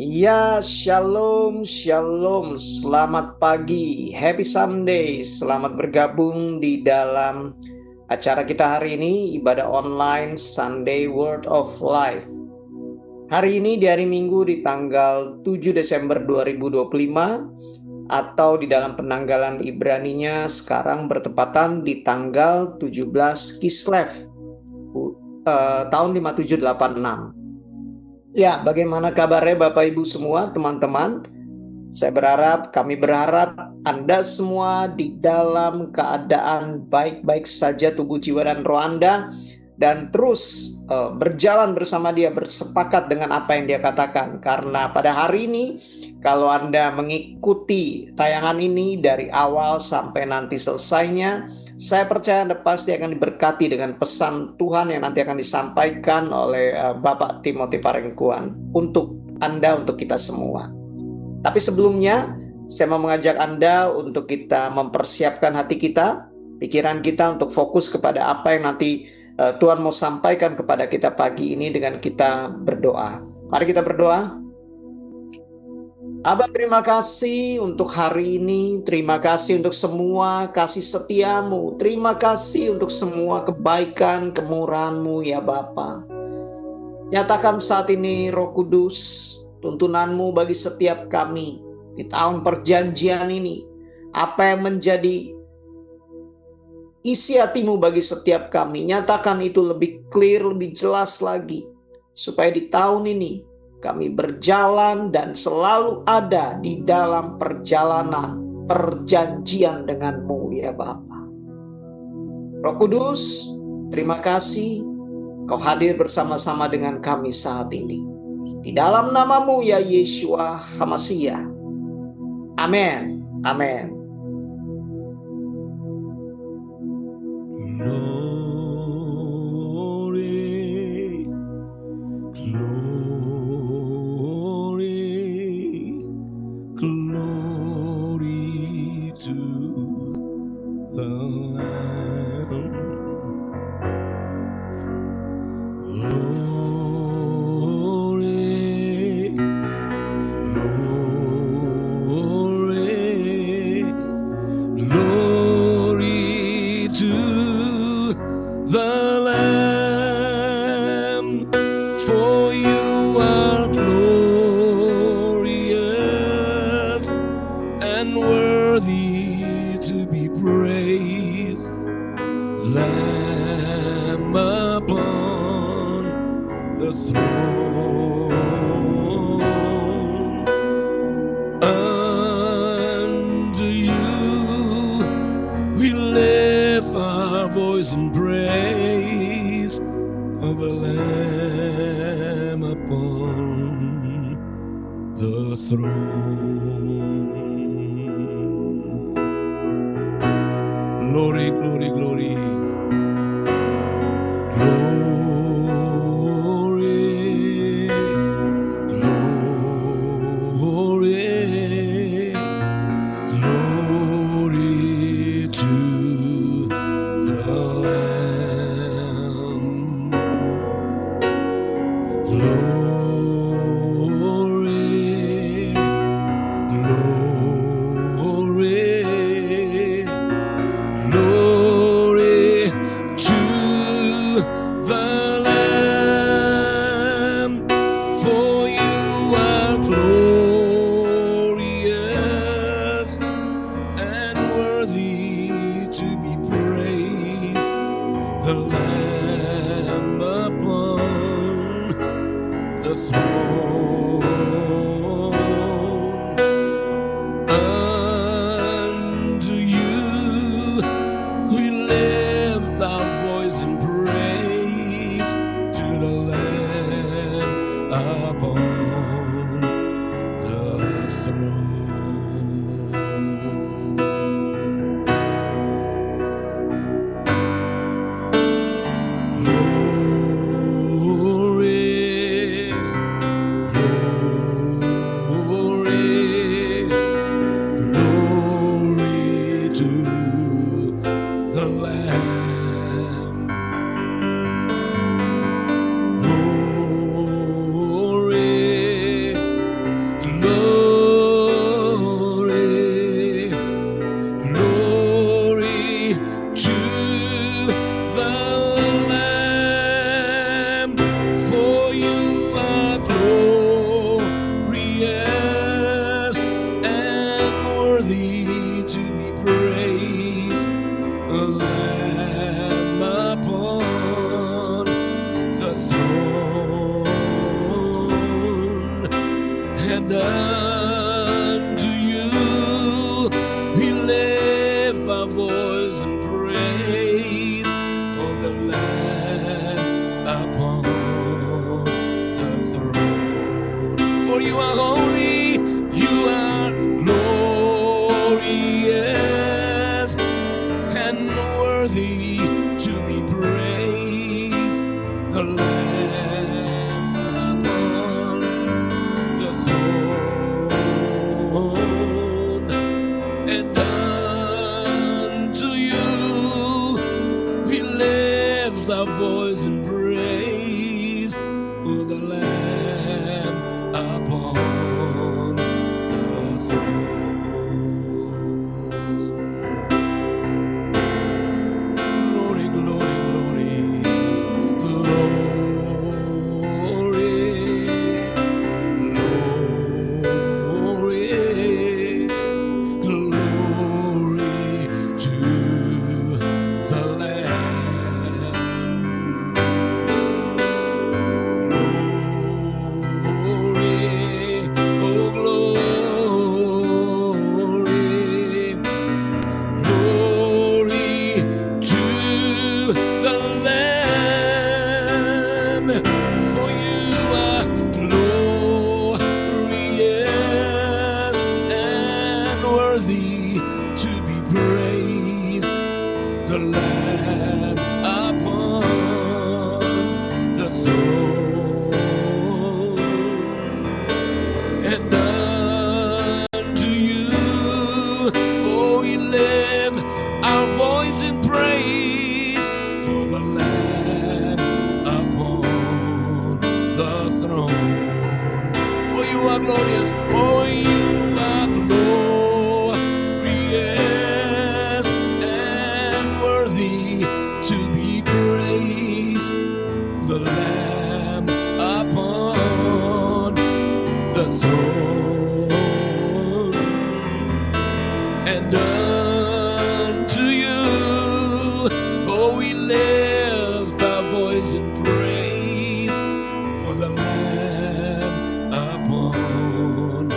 Ya, shalom, shalom. Selamat pagi, happy Sunday. Selamat bergabung di dalam acara kita hari ini, ibadah online Sunday Word of Life. Hari ini di hari Minggu di tanggal 7 Desember 2025 atau di dalam penanggalan Ibraninya sekarang bertepatan di tanggal 17 Kislev tahun 5786. Ya, bagaimana kabarnya Bapak Ibu semua, teman-teman? Kami berharap Anda semua di dalam keadaan baik-baik saja tubuh, jiwa, dan roh Anda, dan terus berjalan bersama Dia, bersepakat dengan apa yang Dia katakan. Karena pada hari ini, kalau Anda mengikuti tayangan ini dari awal sampai nanti selesainya, saya percaya Anda pasti akan diberkati dengan pesan Tuhan yang nanti akan disampaikan oleh Bapak Timothy Parengkuan untuk Anda, untuk kita semua. Tapi sebelumnya, saya mau mengajak Anda untuk kita mempersiapkan hati kita, pikiran kita untuk fokus kepada apa yang nanti Tuhan mau sampaikan kepada kita pagi ini dengan kita berdoa. Mari kita berdoa. Abah, terima kasih untuk hari ini, terima kasih untuk semua kasih setiamu, terima kasih untuk semua kebaikan, kemurahan-Mu ya Bapa. Nyatakan saat ini Roh Kudus, tuntunan-Mu bagi setiap kami di tahun perjanjian ini, apa yang menjadi isi hati-Mu bagi setiap kami, nyatakan itu lebih clear, lebih jelas lagi, supaya di tahun ini kami berjalan dan selalu ada di dalam perjalanan perjanjian dengan-Mu ya Bapa. Roh Kudus, terima kasih Kau hadir bersama-sama dengan kami saat ini. Di dalam nama-Mu ya Yeshua HaMashiach. Amin. Amin. Lamb upon the throne. For you are holy, you are glorious and worthy to be praised. The Lamb upon the throne, and unto you we lift our voice in praise for the Lamb upon the throne. Glory, glory, glory, glory, glory to the Lamb. Glory, oh glory, glory to the Lamb. For you are glorious and worthy to be praised. The Lamb upon the throne, and unto you, oh, we lift our voice in praise for the Lamb upon the throne. For you are glorious, for you are glorious and worthy to be praised. The Lamb upon the throne, and unto you, oh, we lift our voice in praise for the Lamb upon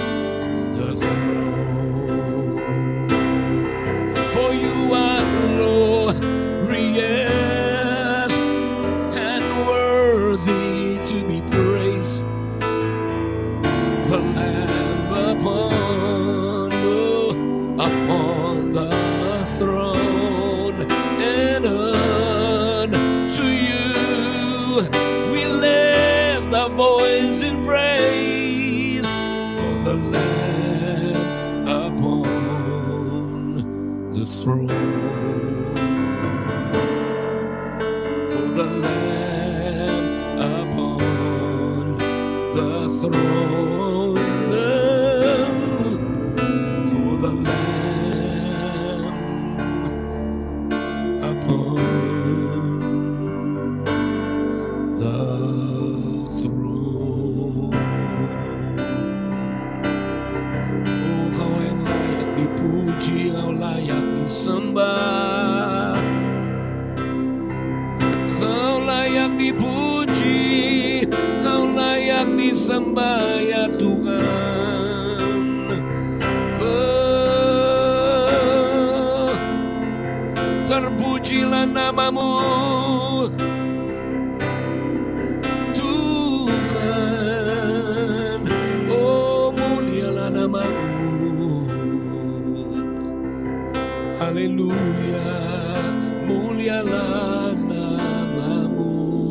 the throne. For you are glorious and worthy to be praised. The Lamb upon the throne, and unto you we lift our voice in praise for the Lamb upon the throne. For the Lamb upon the throne, for the Lamb upon the throne. Oh, kau yang layak dipuji, kau layak disembah. Kau layak dipuji, kau layak disembah ya Tuhan. Terpujilah namamu Tuhan, oh mulialah namamu. Haleluya, mulialah namamu.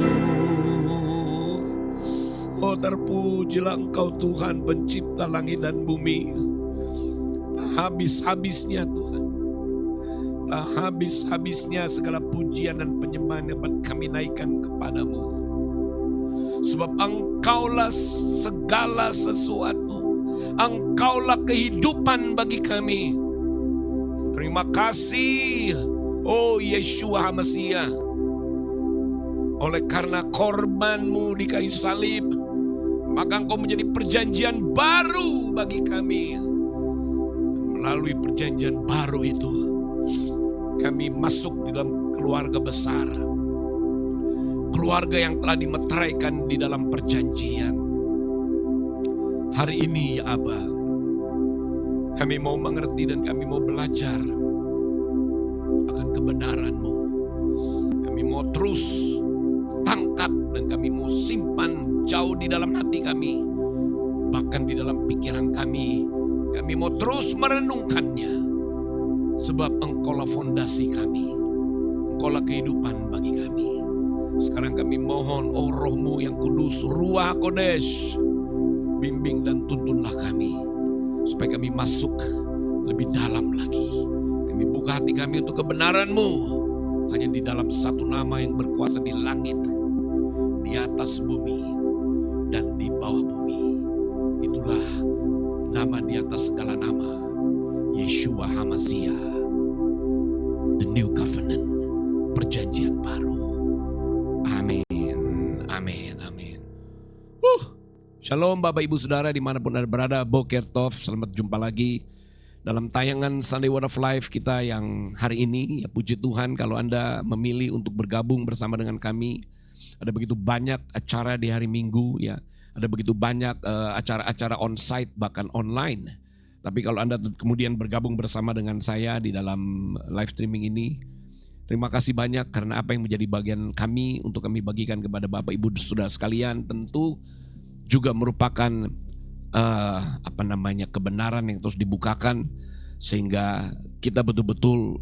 Oh terpujilah Engkau Tuhan, pencipta langit dan bumi. Tak habis-habisnya Tuhan, tak habis-habisnya segala pujian dan penyembahan yang dapat kami naikkan kepadamu. Sebab Engkaulah segala sesuatu, Engkaulah kehidupan bagi kami. Terima kasih, oh Yeshua HaMasiah. Oleh karena korbanmu di kayu salib, maka Engkau menjadi perjanjian baru bagi kami. Dan melalui perjanjian baru itu, kami masuk di dalam keluarga besar. Keluarga yang telah dimeteraikan di dalam perjanjian. Hari ini ya Aba, kami mau mengerti dan kami mau belajar akan kebenaran-Mu. Kami mau mau terus tangkap dan kami mau simpan jauh di dalam hati kami, bahkan di dalam pikiran kami. Kami mau terus merenungkannya, sebab Engkaulah fondasi kami, Engkaulah kehidupan bagi kami. Sekarang kami mohon, oh Roh-Mu yang kudus, Ruach Kodesh, bimbing dan tuntunlah kami, supaya kami masuk lebih dalam lagi. Kami buka hati kami untuk kebenaran-Mu, hanya di dalam satu nama yang berkuasa di langit, di atas bumi, dan di bawah bumi. Itulah nama di atas segala nama, Yeshua HaMashiach, the new covenant, perjanjian baru. Amin, amin, amin. Shalom Bapak Ibu Saudara dimanapun Anda berada, Boker Tov, selamat jumpa lagi dalam tayangan Sunday Word of Life kita yang hari ini. Ya puji Tuhan kalau Anda memilih untuk bergabung bersama dengan kami. Ada begitu banyak acara di hari Minggu ya. Ada begitu banyak acara-acara on-site bahkan online. Tapi kalau Anda kemudian bergabung bersama dengan saya di dalam live streaming ini, terima kasih banyak karena apa yang menjadi bagian kami untuk kami bagikan kepada Bapak Ibu Saudara sekalian tentu juga merupakan kebenaran yang terus dibukakan sehingga kita betul-betul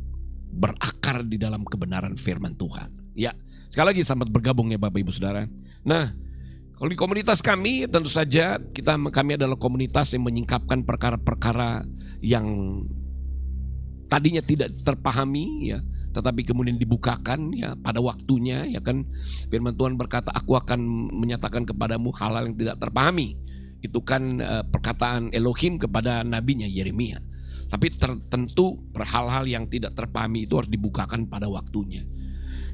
berakar di dalam kebenaran firman Tuhan. Ya, sekali lagi selamat bergabung ya Bapak Ibu Saudara. Nah, kalau di komunitas kami tentu saja kami adalah komunitas yang menyingkapkan perkara-perkara yang tadinya tidak terpahami ya, tetapi kemudian dibukakan ya pada waktunya ya kan. Firman Tuhan berkata, aku akan menyatakan kepadamu hal-hal yang tidak terpahami. Itu kan perkataan Elohim kepada nabinya Yeremia. Tapi tentu hal-hal yang tidak terpahami itu harus dibukakan pada waktunya.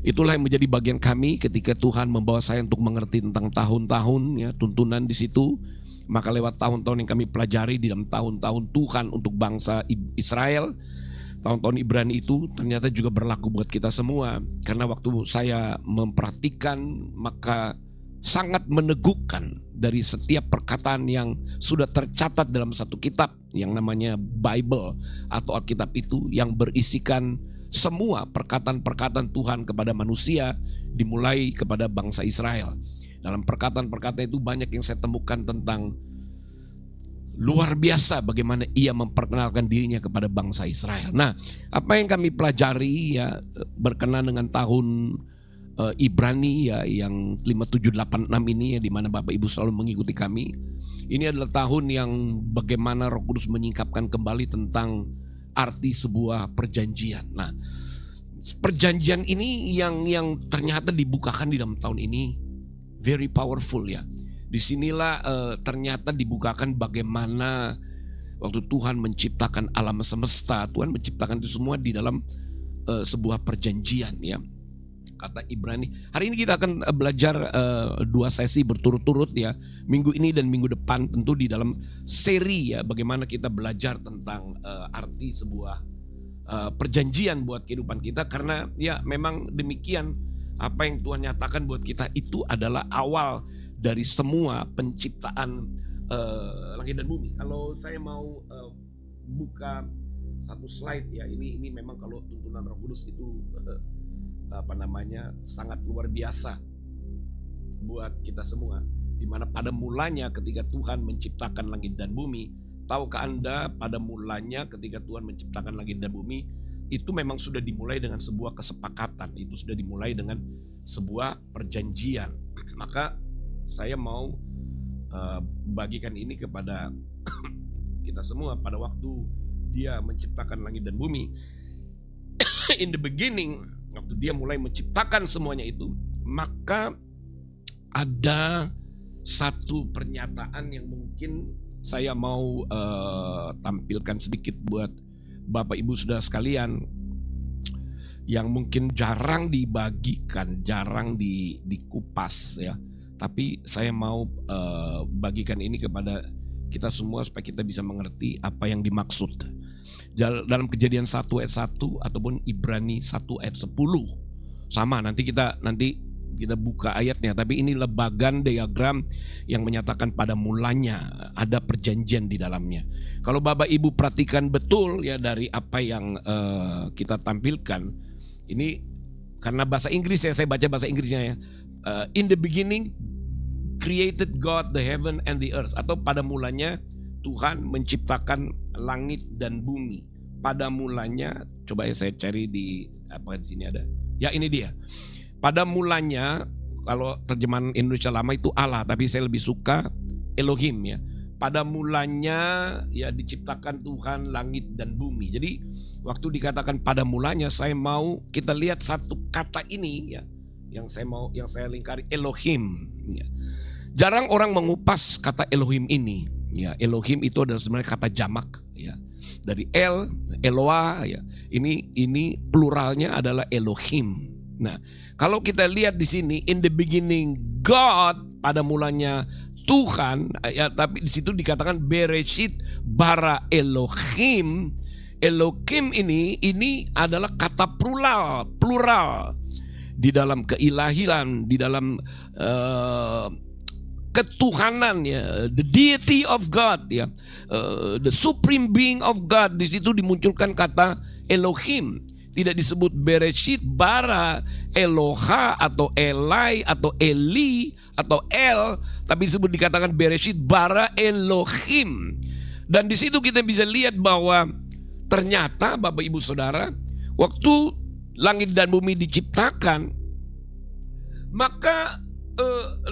Itulah yang menjadi bagian kami ketika Tuhan membawa saya untuk mengerti tentang tahun-tahun ya, tuntunan di situ. Maka lewat tahun-tahun yang kami pelajari di dalam tahun-tahun Tuhan untuk bangsa Israel, tahun-tahun Ibrani itu ternyata juga berlaku buat kita semua. Karena waktu saya memperhatikan maka sangat meneguhkan dari setiap perkataan yang sudah tercatat dalam satu kitab yang namanya Bible atau Alkitab itu, yang berisikan semua perkataan-perkataan Tuhan kepada manusia dimulai kepada bangsa Israel. Dalam perkataan-perkataan itu banyak yang saya temukan tentang luar biasa bagaimana ia memperkenalkan dirinya kepada bangsa Israel. Nah, apa yang kami pelajari ya berkenan dengan tahun Ibrani ya yang 5786 ini ya, di mana Bapak Ibu selalu mengikuti kami. Ini adalah tahun yang bagaimana Roh Kudus menyingkapkan kembali tentang arti sebuah perjanjian. Nah, perjanjian ini yang ternyata dibukakan di dalam tahun ini very powerful ya. Disinilah ternyata dibukakan bagaimana waktu Tuhan menciptakan alam semesta, Tuhan menciptakan itu semua di dalam sebuah perjanjian ya. Kata Ibrani. Hari ini kita akan belajar 2 sesi berturut-turut ya. Minggu ini dan minggu depan tentu di dalam seri ya. Bagaimana kita belajar tentang arti sebuah perjanjian buat kehidupan kita. Karena ya memang demikian, apa yang Tuhan nyatakan buat kita itu adalah awal dari semua penciptaan langit dan bumi. Kalau saya mau buka satu slide ya. Ini memang kalau tuntunan Roh Kudus itu sangat luar biasa buat kita semua. Dimana pada mulanya ketika Tuhan menciptakan langit dan bumi, tahukah Anda pada mulanya ketika Tuhan menciptakan langit dan bumi itu memang sudah dimulai dengan sebuah kesepakatan, itu sudah dimulai dengan sebuah perjanjian. Maka saya mau bagikan ini kepada kita semua. Pada waktu Dia menciptakan langit dan bumi, in the beginning, waktu Dia mulai menciptakan semuanya itu, maka ada satu pernyataan yang mungkin saya mau tampilkan sedikit buat Bapak Ibu Saudara sekalian, yang mungkin jarang dibagikan, jarang dikupas ya. Tapi saya mau bagikan ini kepada kita semua supaya kita bisa mengerti apa yang dimaksud. Dalam Kejadian 1 ayat 1 ataupun Ibrani 1 ayat 10. Sama, nanti kita buka ayatnya, tapi ini lebagan diagram yang menyatakan pada mulanya ada perjanjian di dalamnya. Kalau Bapak Ibu perhatikan betul ya dari apa yang kita tampilkan, ini Karena bahasa Inggris ya, saya baca bahasa Inggrisnya ya. In the beginning created God the heaven and the earth. Atau pada mulanya Tuhan menciptakan langit dan bumi. Pada mulanya, coba ya saya cari di apa di sini ada. Ya ini dia. Pada mulanya, kalau terjemahan Indonesia lama itu Allah, tapi saya lebih suka Elohim ya. Pada mulanya ya diciptakan Tuhan langit dan bumi. Jadi waktu dikatakan pada mulanya, saya mau kita lihat satu kata ini ya, yang saya lingkari Elohim. Ya. Jarang orang mengupas kata Elohim ini. Ya, Elohim itu adalah sebenarnya kata jamak. Ya. Dari Eloah. Ya. Ini pluralnya adalah Elohim. Nah, kalau kita lihat di sini, in the beginning God, pada mulanya Tuhan, ya, tapi di situ dikatakan Bereshit bara Elohim. Elohim ini adalah kata plural di dalam keilahian, di dalam ketuhanan ya, the deity of God ya, the supreme being of God. Di situ dimunculkan kata Elohim. Tidak disebut Bereshit bara Eloha atau Elai atau Eli atau El, tapi dikatakan Bereshit bara Elohim. Dan di situ kita bisa lihat bahwa ternyata Bapak Ibu Saudara, waktu langit dan bumi diciptakan, maka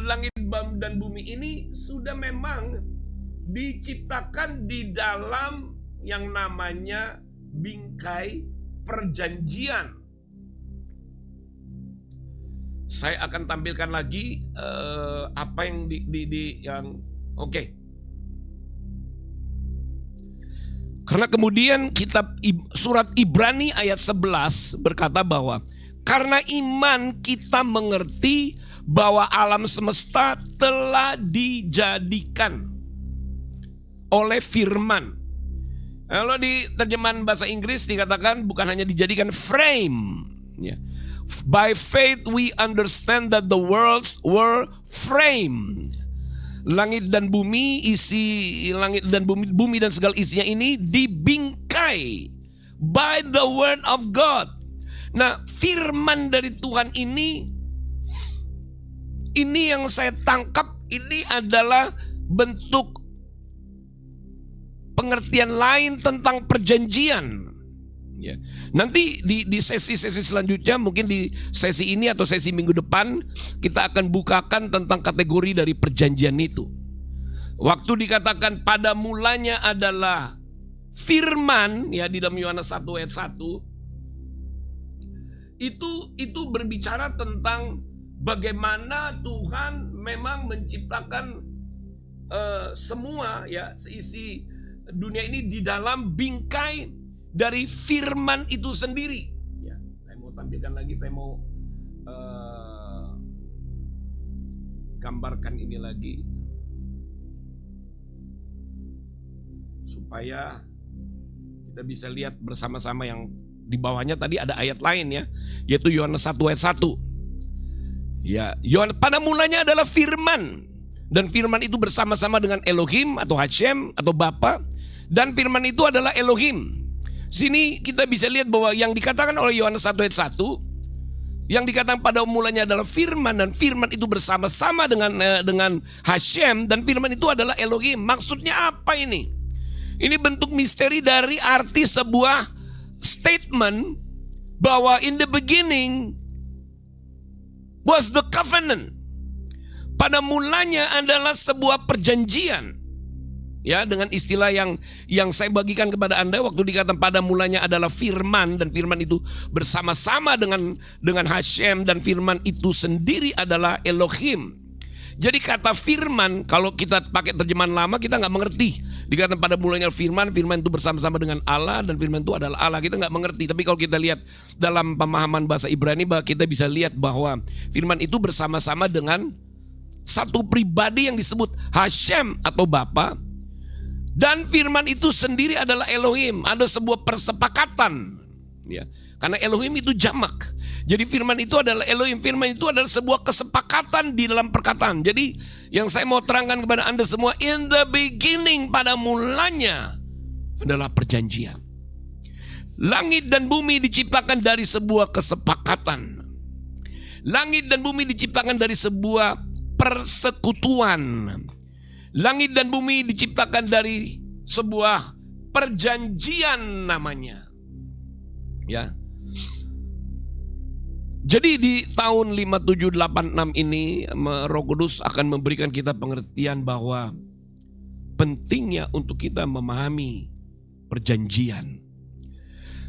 langit dan bumi ini sudah memang diciptakan di dalam yang namanya bingkai perjanjian. Saya akan tampilkan lagi apa yang oke. Karena kemudian kitab surat Ibrani ayat 11 berkata bahwa karena iman kita mengerti bahwa alam semesta telah dijadikan oleh firman. Kalau di terjemahan bahasa Inggris dikatakan bukan hanya dijadikan frame. Ya. By faith we understand that the worlds were framed. Langit dan bumi, bumi dan segala isinya ini dibingkai by the word of God. Nah, firman dari Tuhan ini yang saya tangkap ini adalah bentuk pengertian lain tentang perjanjian. Ya. Nanti di sesi-sesi selanjutnya, mungkin di sesi ini atau sesi minggu depan, kita akan bukakan tentang kategori dari perjanjian itu. Waktu dikatakan pada mulanya adalah firman, ya di dalam Yohanes 1 ayat 1, itu berbicara tentang bagaimana Tuhan memang menciptakan semua ya seisi dunia ini di dalam bingkai dari firman itu sendiri. Ya, saya mau tampilkan lagi, saya mau gambarkan ini lagi supaya kita bisa lihat bersama-sama. Yang di bawahnya tadi ada ayat lain ya, yaitu Yohanes 1 ayat 1. Ya, pada mulanya adalah firman, dan firman itu bersama-sama dengan Elohim atau Hashem atau Bapa. Dan firman itu adalah Elohim. Sini kita bisa lihat bahwa yang dikatakan oleh Yohanes 1 ayat 1, yang dikatakan pada mulanya adalah firman, dan firman itu bersama-sama dengan Hashem, dan firman itu adalah Elohim. Maksudnya apa ini? Ini bentuk misteri dari arti sebuah statement bahwa in the beginning was the covenant. Pada mulanya adalah sebuah perjanjian. Ya, dengan istilah yang saya bagikan kepada Anda waktu dikatakan pada mulanya adalah firman, dan firman itu bersama-sama dengan Hashem, dan firman itu sendiri adalah Elohim. Jadi kata firman, kalau kita pakai terjemahan lama kita nggak mengerti. Dikatakan pada mulanya firman itu bersama-sama dengan Allah, dan firman itu adalah Allah, kita nggak mengerti. Tapi kalau kita lihat dalam pemahaman bahasa Ibrani, bahwa kita bisa lihat bahwa firman itu bersama-sama dengan satu pribadi yang disebut Hashem atau Bapa. Dan firman itu sendiri adalah Elohim. Ada sebuah persepakatan ya. Karena Elohim itu jamak. Jadi firman itu adalah Elohim. Firman itu adalah sebuah kesepakatan di dalam perkataan. Jadi yang saya mau terangkan kepada Anda semua, in the beginning, pada mulanya adalah perjanjian. Langit dan bumi diciptakan dari sebuah kesepakatan. Langit dan bumi diciptakan dari sebuah persekutuan. Langit dan bumi diciptakan dari sebuah perjanjian namanya. Ya. Jadi di tahun 5786 ini Roh Kudus akan memberikan kita pengertian bahwa pentingnya untuk kita memahami perjanjian.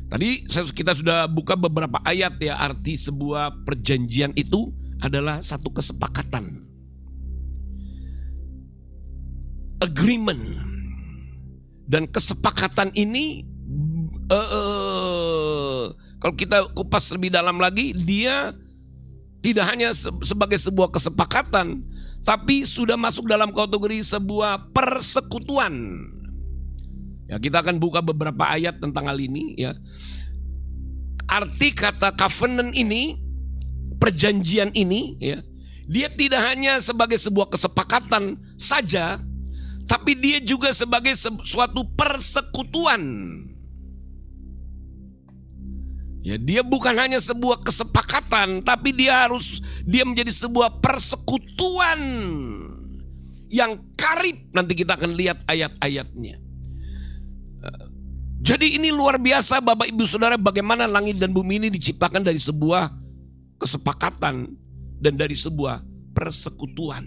Tadi kita sudah buka beberapa ayat ya, arti sebuah perjanjian itu adalah satu kesepakatan. Agreement. Dan kesepakatan ini kalau kita kupas lebih dalam lagi, dia tidak hanya sebagai sebuah kesepakatan, tapi sudah masuk dalam kategori sebuah persekutuan. Ya, kita akan buka beberapa ayat tentang hal ini ya. Arti kata covenant ini, perjanjian ini ya, dia tidak hanya sebagai sebuah kesepakatan saja, tapi dia juga sebagai suatu persekutuan. Ya, dia bukan hanya sebuah kesepakatan, tapi dia menjadi sebuah persekutuan yang karib. Nanti kita akan lihat ayat-ayatnya. Jadi ini luar biasa Bapak Ibu Saudara, bagaimana langit dan bumi ini diciptakan dari sebuah kesepakatan dan dari sebuah persekutuan.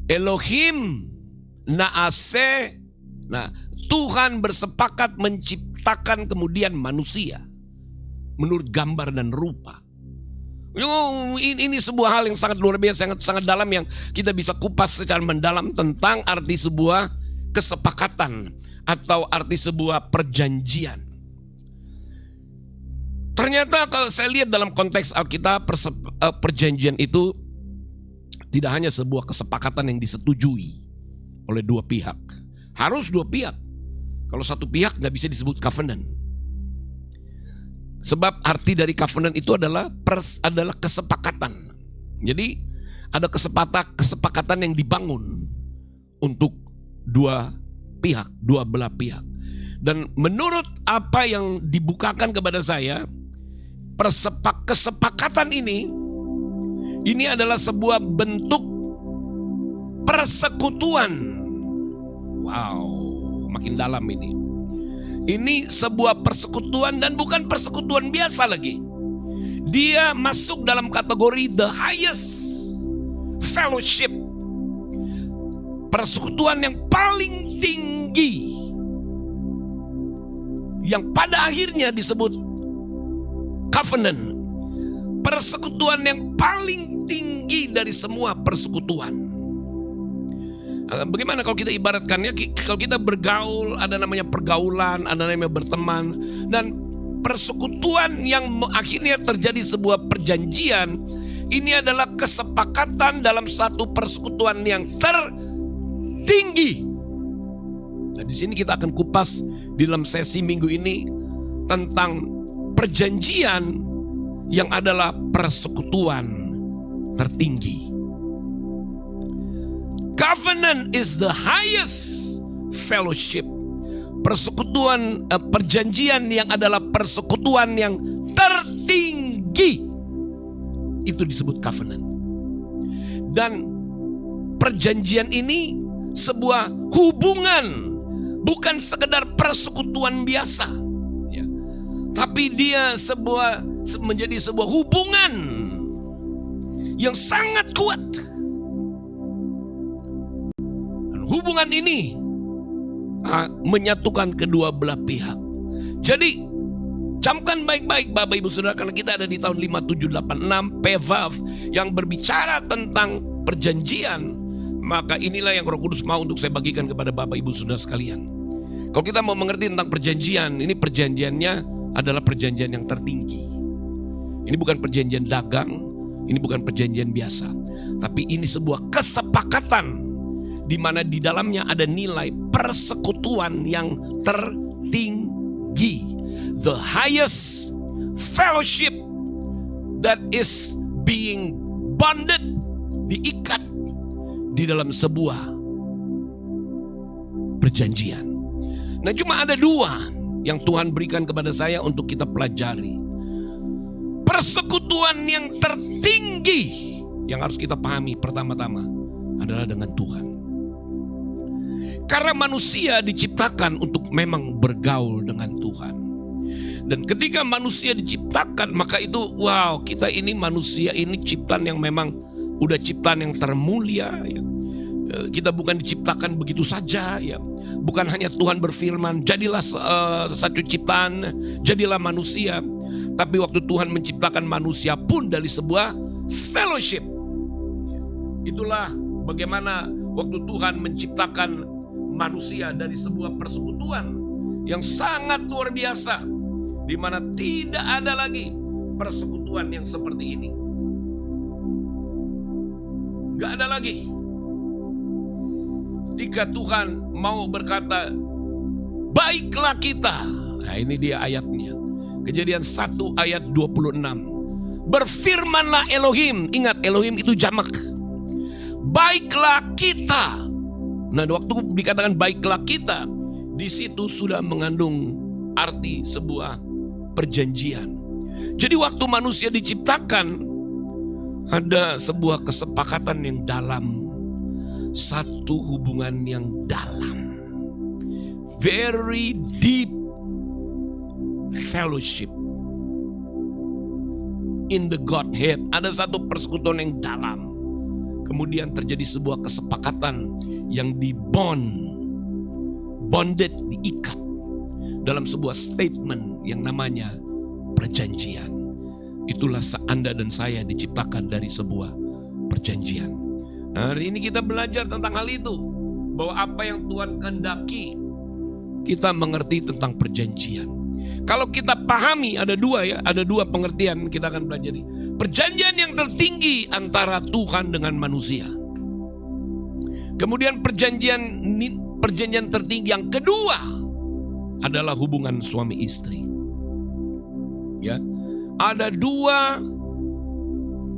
Elohim Naase. Nah, Tuhan bersepakat menciptakan kemudian manusia menurut gambar dan rupa. Ini sebuah hal yang sangat luar biasa, sangat dalam, yang kita bisa kupas secara mendalam tentang arti sebuah kesepakatan atau arti sebuah perjanjian. Ternyata kalau saya lihat dalam konteks Alkitab, perjanjian itu tidak hanya sebuah kesepakatan yang disetujui oleh dua pihak. Harus dua pihak. Kalau satu pihak nggak bisa disebut covenant. Sebab arti dari covenant itu adalah kesepakatan. Jadi ada kesepakatan yang dibangun untuk dua pihak, dua belah pihak. Dan menurut apa yang dibukakan kepada saya, kesepakatan ini adalah sebuah bentuk persekutuan. Wow, makin dalam ini. Ini sebuah persekutuan dan bukan persekutuan biasa lagi. Dia masuk dalam kategori the highest fellowship. Persekutuan yang paling tinggi. Yang pada akhirnya disebut covenant. Persekutuan yang paling tinggi dari semua persekutuan. Bagaimana kalau kita ibaratkannya, kalau kita bergaul, ada namanya pergaulan, ada namanya berteman, dan persekutuan yang akhirnya terjadi sebuah perjanjian, ini adalah kesepakatan dalam satu persekutuan yang tertinggi. Nah, di sini kita akan kupas di dalam sesi minggu ini tentang perjanjian yang adalah persekutuan tertinggi. Covenant is the highest fellowship. Persekutuan, perjanjian yang adalah persekutuan yang tertinggi, itu disebut covenant. Dan perjanjian ini sebuah hubungan, bukan sekedar persekutuan biasa, ya. Tapi dia menjadi sebuah hubungan yang sangat kuat. Hubungan ini menyatukan kedua belah pihak. Jadi camkan baik-baik Bapak Ibu Saudara, karena kita ada di tahun 5786 PVAV yang berbicara tentang perjanjian. Maka inilah yang Roh Kudus mau untuk saya bagikan kepada Bapak Ibu Saudara sekalian. Kalau kita mau mengerti tentang perjanjian, ini perjanjiannya adalah perjanjian yang tertinggi. Ini bukan perjanjian dagang, ini bukan perjanjian biasa, tapi ini sebuah kesepakatan di mana di dalamnya ada nilai persekutuan yang tertinggi. The highest fellowship that is being bonded, diikat di dalam sebuah perjanjian. Nah, cuma ada dua yang Tuhan berikan kepada saya untuk kita pelajari. Persekutuan yang tertinggi yang harus kita pahami pertama-tama adalah dengan Tuhan. Karena manusia diciptakan untuk memang bergaul dengan Tuhan. Dan ketika manusia diciptakan, maka itu kita ini manusia ini ciptaan yang memang udah ciptaan yang termulia ya. Kita bukan diciptakan begitu saja ya. Bukan hanya Tuhan berfirman, jadilah satu ciptaan, jadilah manusia. Tapi waktu Tuhan menciptakan manusia pun dari sebuah fellowship. Itulah bagaimana waktu Tuhan menciptakan manusia dari sebuah persekutuan yang sangat luar biasa, di mana tidak ada lagi persekutuan yang seperti ini. Gak ada lagi. Ketika Tuhan mau berkata, baiklah kita. Nah ini dia ayatnya. Kejadian 1 ayat 26. Berfirmanlah Elohim. Ingat Elohim itu jamak. Baiklah kita. Nah waktu dikatakan baiklah kita, di situ sudah mengandung arti sebuah perjanjian. Jadi waktu manusia diciptakan, ada sebuah kesepakatan yang dalam, satu hubungan yang dalam, very deep fellowship in the Godhead. Ada satu persekutuan yang dalam. Kemudian terjadi sebuah kesepakatan yang bonded, diikat dalam sebuah statement yang namanya perjanjian. Itulah Anda dan saya diciptakan dari sebuah perjanjian. Nah, hari ini kita belajar tentang hal itu, bahwa apa yang Tuhan kehendaki, kita mengerti tentang perjanjian. Kalau kita pahami ada dua pengertian kita akan pelajari. Perjanjian yang tertinggi antara Tuhan dengan manusia. Kemudian perjanjian tertinggi yang kedua adalah hubungan suami istri. Ya. Ada dua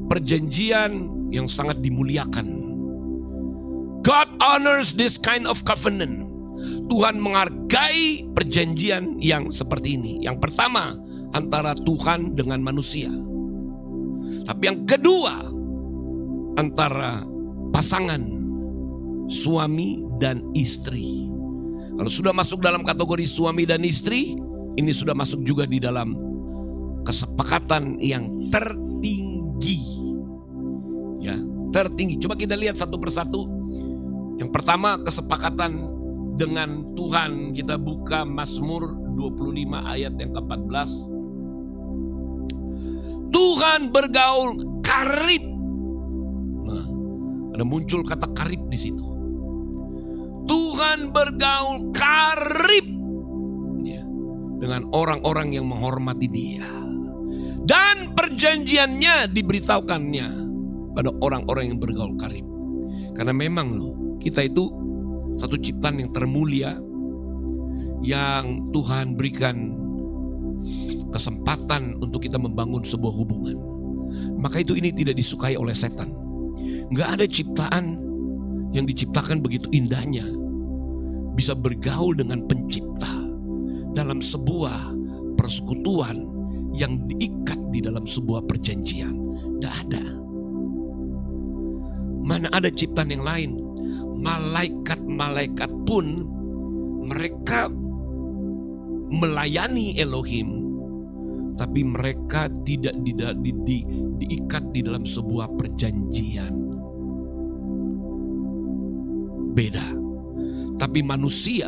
perjanjian yang sangat dimuliakan. God honors this kind of covenant. Tuhan menghargai perjanjian yang seperti ini. Yang pertama antara Tuhan dengan manusia. Tapi yang kedua antara pasangan suami dan istri. Kalau sudah masuk dalam kategori suami dan istri, ini sudah masuk juga di dalam kesepakatan yang tertinggi. Ya, tertinggi. Coba kita lihat satu persatu. Yang pertama kesepakatan dengan Tuhan. Kita buka Mazmur 25 ayat yang ke-14. Tuhan bergaul karib. Nah, ada muncul kata karib di situ. Tuhan bergaul karib ya, dengan orang-orang yang menghormati Dia. Dan perjanjiannya diberitahukannya pada orang-orang yang bergaul karib. Karena memang kita itu satu ciptaan yang termulia, yang Tuhan berikan kesempatan untuk kita membangun sebuah hubungan. Maka itu ini tidak disukai oleh setan. Gak ada ciptaan yang diciptakan begitu indahnya bisa bergaul dengan pencipta dalam sebuah persekutuan yang diikat di dalam sebuah perjanjian. Gak ada. Mana ada ciptaan yang lain. Malaikat-malaikat pun mereka melayani Elohim, tapi mereka tidak diikat di dalam sebuah perjanjian. Beda. Tapi manusia,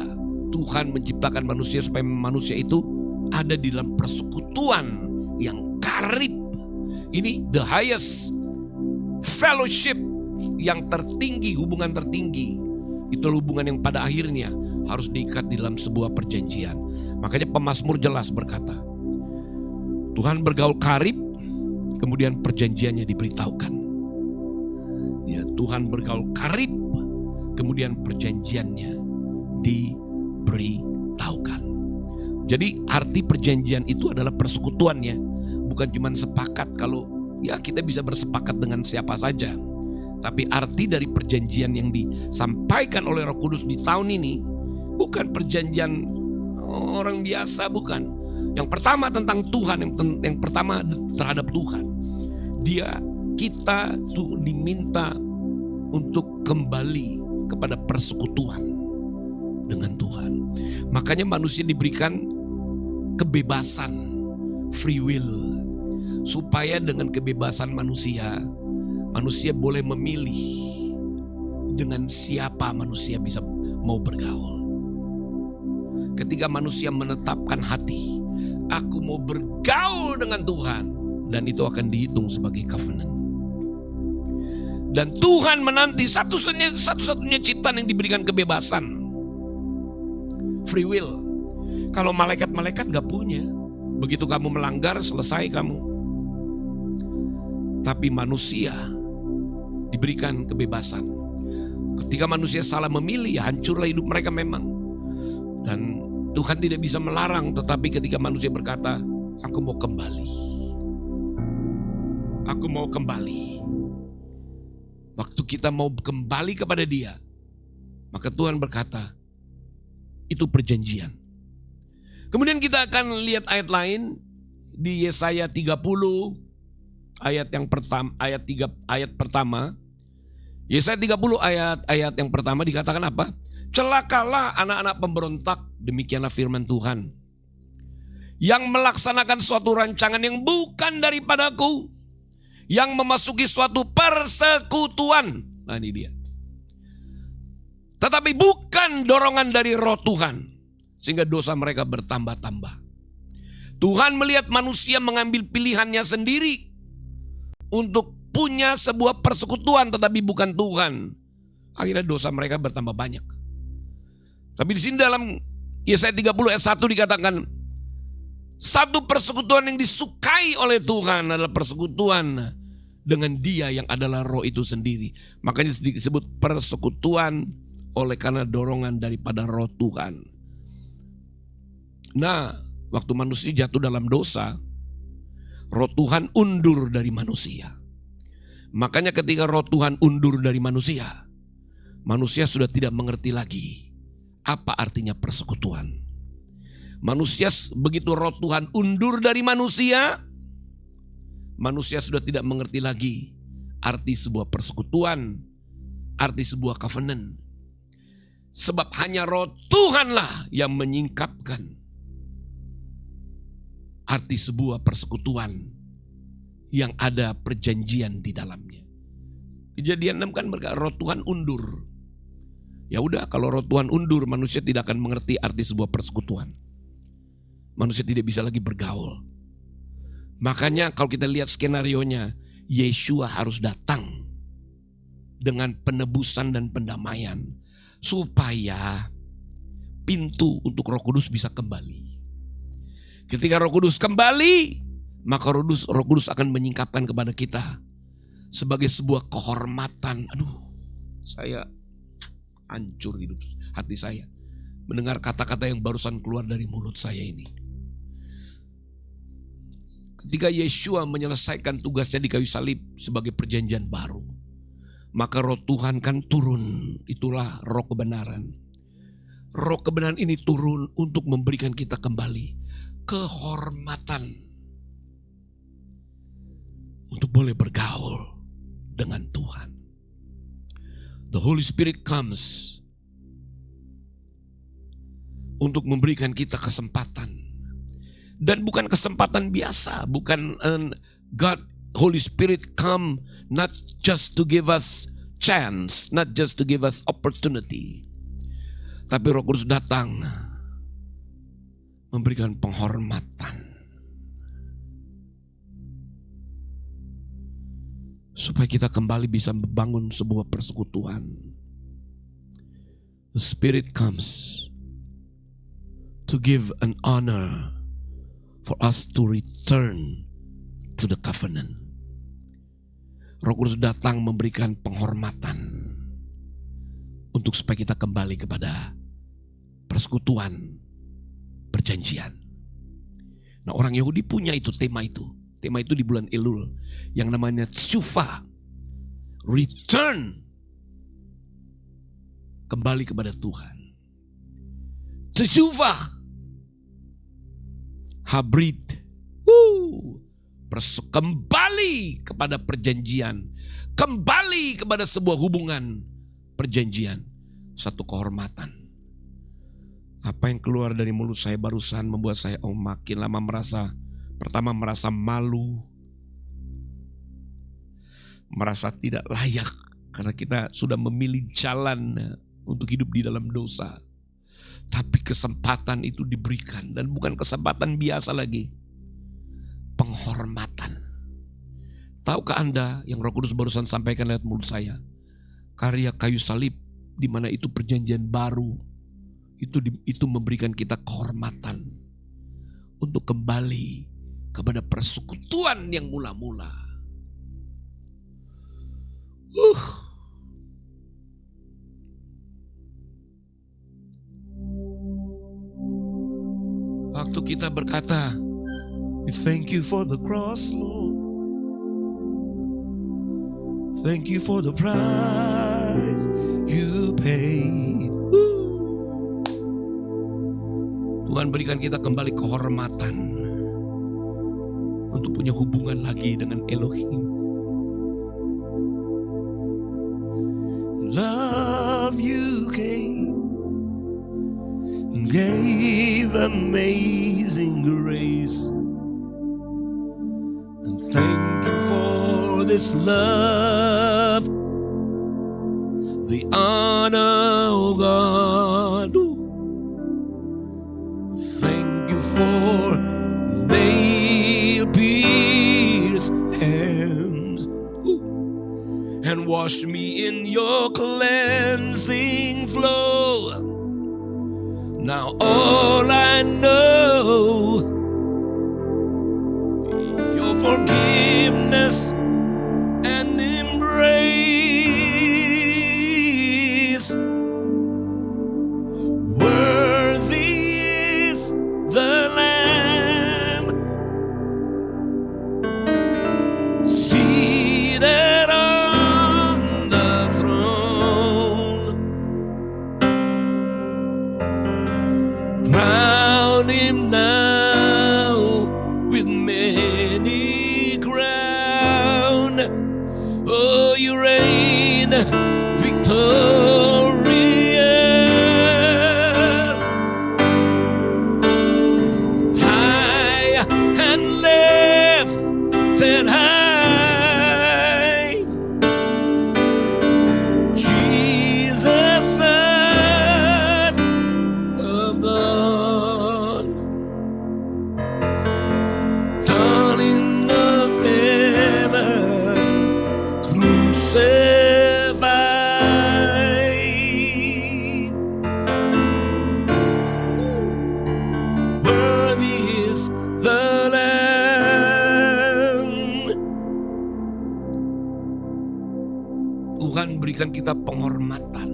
Tuhan menciptakan manusia supaya manusia itu ada di dalam persekutuan yang karib. Ini the highest fellowship, yang tertinggi, hubungan tertinggi. Itu hubungan yang pada akhirnya harus diikat di dalam sebuah perjanjian. Makanya pemazmur jelas berkata, Tuhan bergaul karib, kemudian perjanjiannya diberitahukan. Ya, Tuhan bergaul karib, kemudian perjanjiannya diberitahukan. Jadi arti perjanjian itu adalah persekutuannya, bukan cuma sepakat kalau ya kita bisa bersepakat dengan siapa saja. Tapi arti dari perjanjian yang disampaikan oleh Roh Kudus di tahun ini bukan perjanjian orang biasa, bukan. Yang pertama tentang Tuhan, yang pertama terhadap Tuhan. Kita tuh diminta untuk kembali kepada persekutuan dengan Tuhan. Makanya manusia diberikan kebebasan, free will. Supaya dengan kebebasan manusia boleh memilih dengan siapa manusia bisa mau bergaul. Ketika manusia menetapkan hati, aku mau bergaul dengan Tuhan, dan itu akan dihitung sebagai covenant. Dan Tuhan menanti satu-satunya ciptaan yang diberikan kebebasan, free will. Kalau malaikat gak punya. Begitu kamu melanggar, selesai kamu. Tapi manusia diberikan kebebasan. Ketika manusia salah memilih, ya hancurlah hidup mereka memang. Dan Tuhan tidak bisa melarang, tetapi ketika manusia berkata, aku mau kembali. Aku mau kembali. Waktu kita mau kembali kepada Dia, maka Tuhan berkata, itu perjanjian. Kemudian kita akan lihat ayat lain di Yesaya 30 ayat pertama. Yesaya 30 ayat yang pertama dikatakan apa? Celakalah anak-anak pemberontak, demikianlah firman Tuhan, yang melaksanakan suatu rancangan yang bukan daripadaku, yang memasuki suatu persekutuan. Nah ini dia. Tetapi bukan dorongan dari roh Tuhan, sehingga dosa mereka bertambah-tambah. Tuhan melihat manusia mengambil pilihannya sendiri untuk punya sebuah persekutuan, tetapi bukan Tuhan. Akhirnya dosa mereka bertambah banyak. Tapi di sini dalam Yesaya 30 ayat 1 dikatakan, satu persekutuan yang disukai oleh Tuhan adalah persekutuan dengan Dia yang adalah roh itu sendiri. Makanya disebut persekutuan oleh karena dorongan daripada roh Tuhan. Nah, waktu manusia jatuh dalam dosa, roh Tuhan undur dari manusia. Makanya ketika roh Tuhan undur dari manusia, manusia sudah tidak mengerti lagi apa artinya persekutuan. Manusia begitu roh Tuhan undur dari manusia, manusia sudah tidak mengerti lagi arti sebuah persekutuan, arti sebuah covenant. Sebab hanya roh Tuhanlah yang menyingkapkan arti sebuah persekutuan yang ada perjanjian di dalamnya. Kejadian 6 kan berkata roh Tuhan undur. Ya udah, kalau roh Tuhan undur, manusia tidak akan mengerti arti sebuah persekutuan. Manusia tidak bisa lagi bergaul. Makanya kalau kita lihat skenarionya, Yeshua harus datang dengan penebusan dan pendamaian supaya pintu untuk Roh Kudus bisa kembali. Ketika Roh Kudus kembali, maka Roh Kudus akan menyingkapkan kepada kita sebagai sebuah kehormatan. Aduh, saya hancur hidup hati saya mendengar kata-kata yang barusan keluar dari mulut saya ini. Ketika Yeshua menyelesaikan tugasnya di kayu salib sebagai perjanjian baru, maka roh Tuhan kan turun. Itulah roh kebenaran. Roh kebenaran ini turun untuk memberikan kita kembali kehormatan untuk boleh bergaul dengan Tuhan. The Holy Spirit comes untuk memberikan kita kesempatan. Dan bukan kesempatan biasa, bukan God, Holy Spirit come not just to give us chance, not just to give us opportunity. Tapi Roh Kudus datang memberikan penghormatan supaya kita kembali bisa membangun sebuah persekutuan. The Spirit comes to give an honor for us to return to the covenant. Roh Kudus datang memberikan penghormatan untuk supaya kita kembali kepada persekutuan perjanjian. Nah, orang Yahudi punya itu tema itu. Tema itu di bulan Elul yang namanya Tshuva. Return. Kembali kepada Tuhan. Tshuva Habrit. Kembali kepada perjanjian. Kembali kepada sebuah hubungan perjanjian. Satu kehormatan. Apa yang keluar dari mulut saya barusan membuat saya makin lama merasa malu. Merasa tidak layak karena kita sudah memilih jalan untuk hidup di dalam dosa. Tapi kesempatan itu diberikan dan bukan kesempatan biasa lagi. Penghormatan. Tahukah Anda yang Roh Kudus barusan sampaikan lewat mulut saya? Karya kayu salib di mana itu perjanjian baru. Itu memberikan kita kehormatan untuk kembali kepada persekutuan yang mula-mula. Waktu kita berkata, "We thank you for the cross, Lord. Thank you for the price you paid." Tuhan berikan kita kembali kehormatan untuk punya hubungan lagi dengan Elohim. Love you came and gave amazing grace. And thank you for this love, the honor, oh God. Thank you for nail-pierced hands, and wash me in your cleansing flow. Now all I know, your forgiveness and embrace. Worthy is the Lamb seated on the throne. Crown him now with many crown. Oh, you reign victorious, high and lifted high. Jesus, Son of God, darling of heaven, crucified. Worthy is the Lamb. Tuhan berikan kita penghormatan.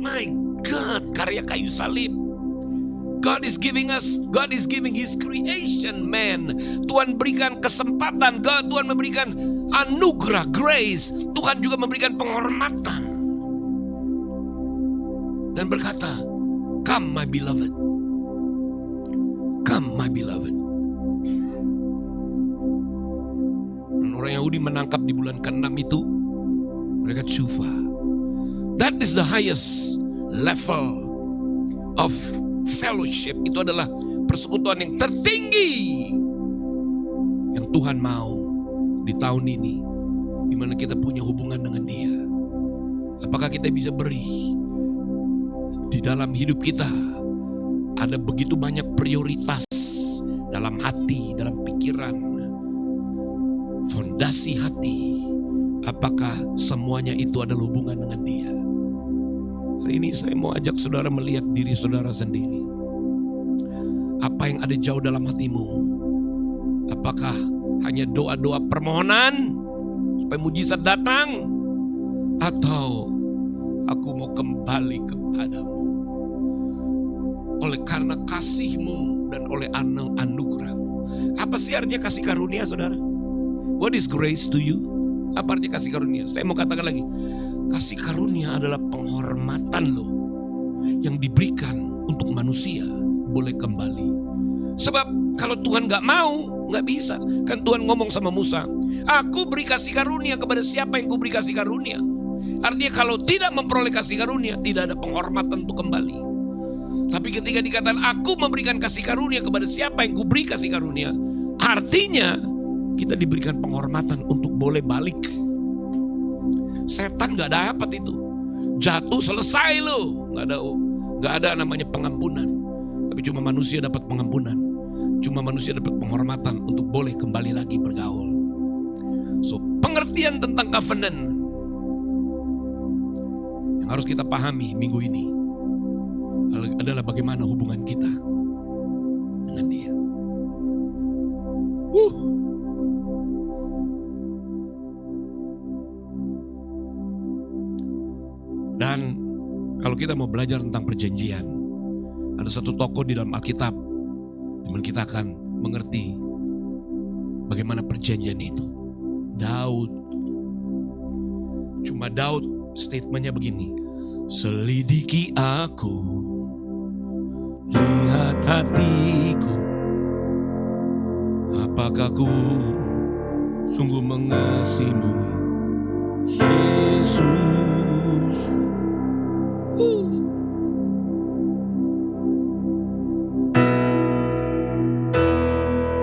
My God, karya kayu salib. God is giving his creation, man. Tuhan berikan kesempatan, Tuhan memberikan anugerah, grace. Tuhan juga memberikan penghormatan. Dan berkata, "Come my beloved. Come my beloved." Dan orang Yahudi menangkap di bulan ke-6 itu, mereka tsufa. That is the highest level of fellowship. Itu adalah persekutuan yang tertinggi yang Tuhan mau di tahun ini, di mana kita punya hubungan dengan Dia. Apakah kita bisa beri di dalam hidup kita? Ada begitu banyak prioritas dalam hati, dalam pikiran, fondasi hati. Apakah semuanya itu adalah hubungan dengan Dia? Hari ini saya mau ajak saudara melihat diri saudara sendiri. Apa yang ada jauh dalam hatimu? Apakah hanya doa-doa permohonan supaya mujizat datang? Atau aku mau kembali kepadamu oleh karena kasih-Mu dan oleh anugerah-Mu. Apa sih artinya kasih karunia, saudara? What is grace to you? Apa artinya kasih karunia? Saya mau katakan lagi, kasih karunia adalah penghormatan loh yang diberikan untuk manusia boleh kembali. Sebab kalau Tuhan gak mau, gak bisa. Kan Tuhan ngomong sama Musa, aku beri kasih karunia kepada siapa yang kuberi kasih karunia. Artinya kalau tidak memperoleh kasih karunia, tidak ada penghormatan untuk kembali. Tapi ketika dikatakan aku memberikan kasih karunia kepada siapa yang kuberi kasih karunia, artinya kita diberikan penghormatan untuk boleh balik. Setan gak dapat itu. Jatuh selesai lo. Gak ada namanya pengampunan. Tapi cuma manusia dapat pengampunan. Cuma manusia dapat penghormatan untuk boleh kembali lagi bergaul. So, pengertian tentang covenant yang harus kita pahami minggu ini adalah bagaimana hubungan kita dengan Dia. Dan kalau kita mau belajar tentang perjanjian, ada satu tokoh di dalam Alkitab di mana kita akan mengerti bagaimana perjanjian itu. Daud. Cuma Daud statementnya begini, selidiki aku, lihat hatiku, apakah ku sungguh mengasihimu, Yesus.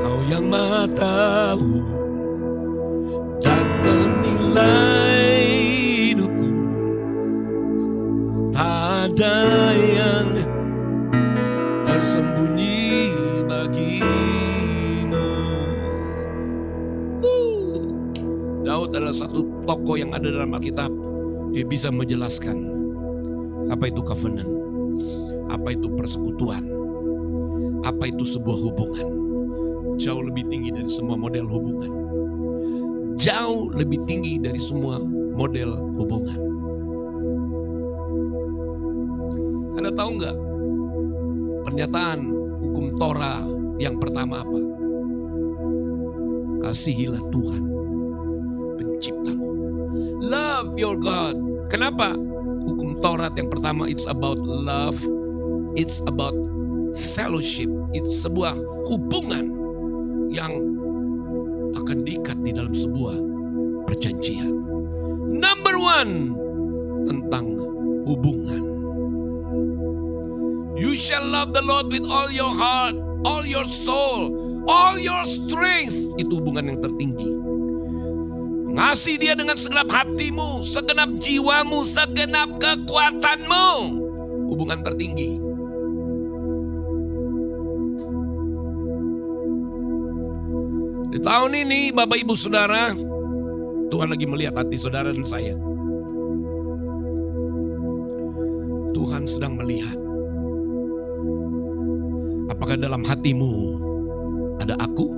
Kau yang Maha tahu dan menilai hidupku, tak ada yang tersembunyi bagimu. Daud adalah satu tokoh yang ada dalam Alkitab. Dia bisa menjelaskan apa itu covenant, apa itu persekutuan, apa itu sebuah hubungan. Jauh lebih tinggi dari semua model hubungan. Jauh lebih tinggi dari semua model hubungan. Anda tahu nggak pernyataan hukum Torah yang pertama apa? Kasihilah Tuhan penciptamu. Love your God. Kenapa? Hukum Taurat yang pertama it's about love, it's about fellowship, it's sebuah hubungan yang akan diikat di dalam sebuah perjanjian. Number one, tentang hubungan. You shall love the Lord with all your heart, all your soul, all your strength. Itu hubungan yang tertinggi. Mengasihi Dia dengan segenap hatimu, segenap jiwamu, segenap kekuatanmu. Hubungan tertinggi. Di tahun ini Bapak Ibu Saudara, Tuhan lagi melihat hati saudara dan saya. Tuhan sedang melihat, apakah dalam hatimu ada aku?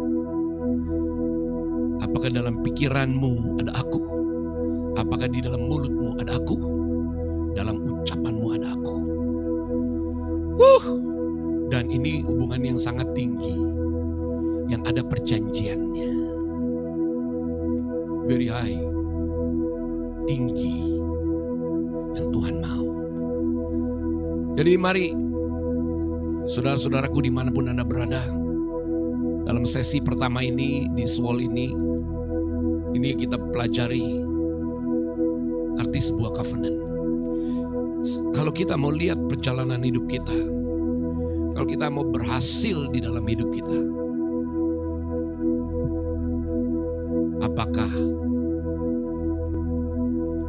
Apakah dalam pikiranmu ada aku? Apakah di dalam mulutmu ada aku? Dalam ucapanmu ada aku? Dan ini hubungan yang sangat tinggi, yang ada perjanjiannya. Very high, tinggi, yang Tuhan mau. Jadi mari saudara-saudaraku dimanapun Anda berada, dalam sesi pertama ini di Swall ini kita pelajari arti sebuah covenant. Kalau kita mau lihat perjalanan hidup kita, kalau kita mau berhasil di dalam hidup kita, apakah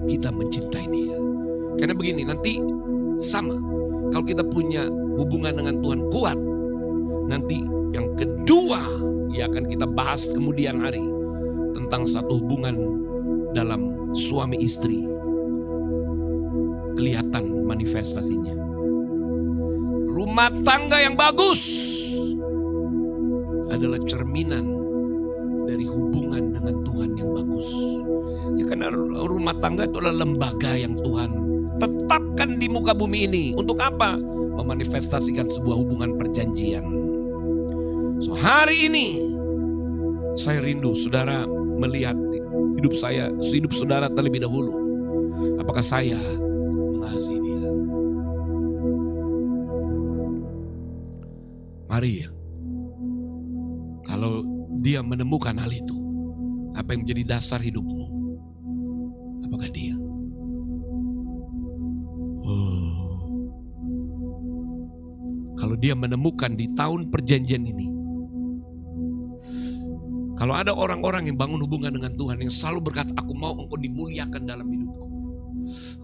kita mencintai Dia? Karena begini, nanti sama. Kalau kita punya hubungan dengan Tuhan kuat, nanti yang kedua yang akan kita bahas kemudian hari tentang satu hubungan dalam suami istri. Kelihatan manifestasinya. Rumah tangga yang bagus adalah cerminan dari hubungan dengan Tuhan yang bagus. Ya, karena rumah tangga itu adalah lembaga yang Tuhan tetapkan di muka bumi ini. Untuk apa? Memanifestasikan sebuah hubungan perjanjian. So hari ini saya rindu saudara melihat hidup saudara terlebih dahulu. Apakah saya mengasihi Dia? Mari Kalau dia menemukan hal itu, apa yang menjadi dasar hidupmu? Apakah dia? Oh. Kalau dia menemukan di tahun perjanjian ini, kalau ada orang-orang yang bangun hubungan dengan Tuhan, yang selalu berkata, aku mau engkau dimuliakan dalam hidupku.